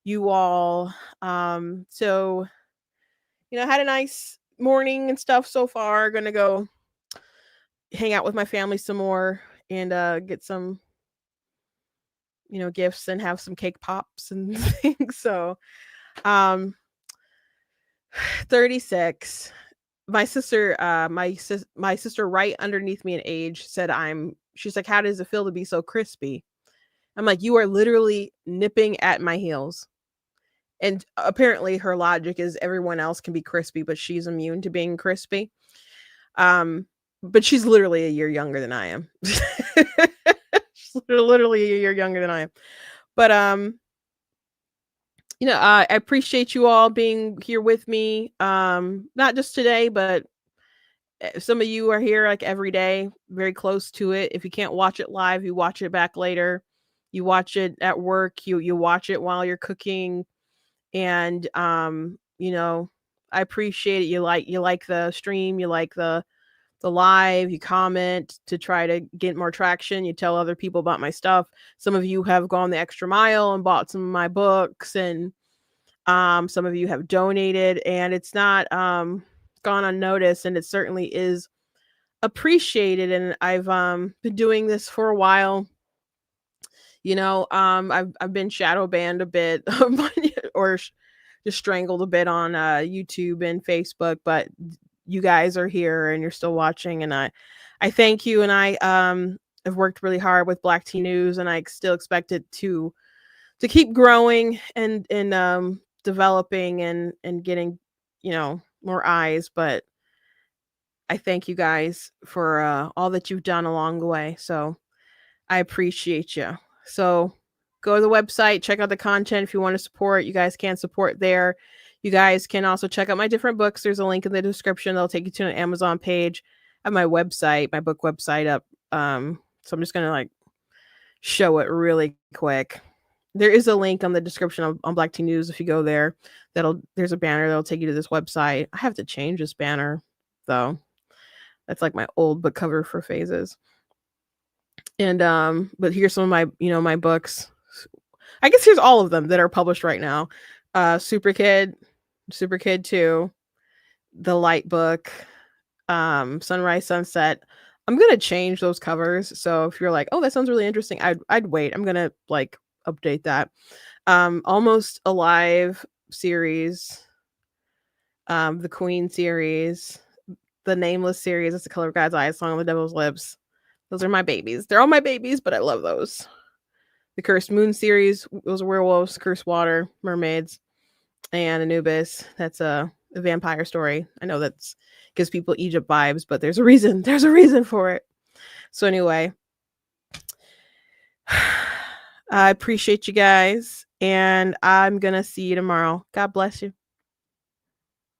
you all. So, I had a nice morning and stuff so far. Gonna go hang out with my family some more and get some gifts and have some cake pops and things. So 36. My sister my sister right underneath me in age said she's like, how does it feel to be so crispy? I'm like, you are literally nipping at my heels. And apparently her logic is everyone else can be crispy, but she's immune to being crispy. But she's literally a year younger than I am. She's literally a year younger than I am. But I appreciate you all being here with me. Not just today, but some of you are here like every day, very close to it. If you can't watch it live, you watch it back later. You watch it at work. You watch it while you're cooking. And I appreciate it. You like the stream, you like the live, you comment to try to get more traction, you tell other people about my stuff. Some of you have gone the extra mile and bought some of my books, and some of you have donated, and it's not gone unnoticed, and it certainly is appreciated. And I've been doing this for a while. I've been shadow banned a bit or just strangled a bit on YouTube and Facebook, but you guys are here and you're still watching, and I thank you. And I have worked really hard with Black Teen News, and I still expect it to keep growing and developing and getting more eyes. But I thank you guys for all that you've done along the way. So I appreciate you. So go to the website, check out the content if you want to support. You guys can support there. You guys can also check out my different books. There's a link in the description that'll take you to an Amazon page. I have my website, my book website up. So I'm just gonna show it really quick. There is a link on the description on Black Teen News. If you go there, there's a banner that'll take you to this website. I have to change this banner though. That's like my old book cover for Phases. And but here's some of my my books. I guess here's all of them that are published right now. Super Kid 2, The Light Book, Sunrise Sunset. I'm gonna change those covers. So if you're like, oh, that sounds really interesting, I'd wait. I'm gonna update that. Almost Alive series, the Queen series, the Nameless series. That's The Color of God's Eyes, Song of the Devil's Lips. Those are my babies. They're all my babies, but I love those. The Cursed Moon series, those are werewolves, Cursed Water, mermaids, and Anubis. That's a vampire story. I know that gives people Egypt vibes, but there's a reason. There's a reason for it. So anyway, I appreciate you guys, and I'm going to see you tomorrow. God bless you.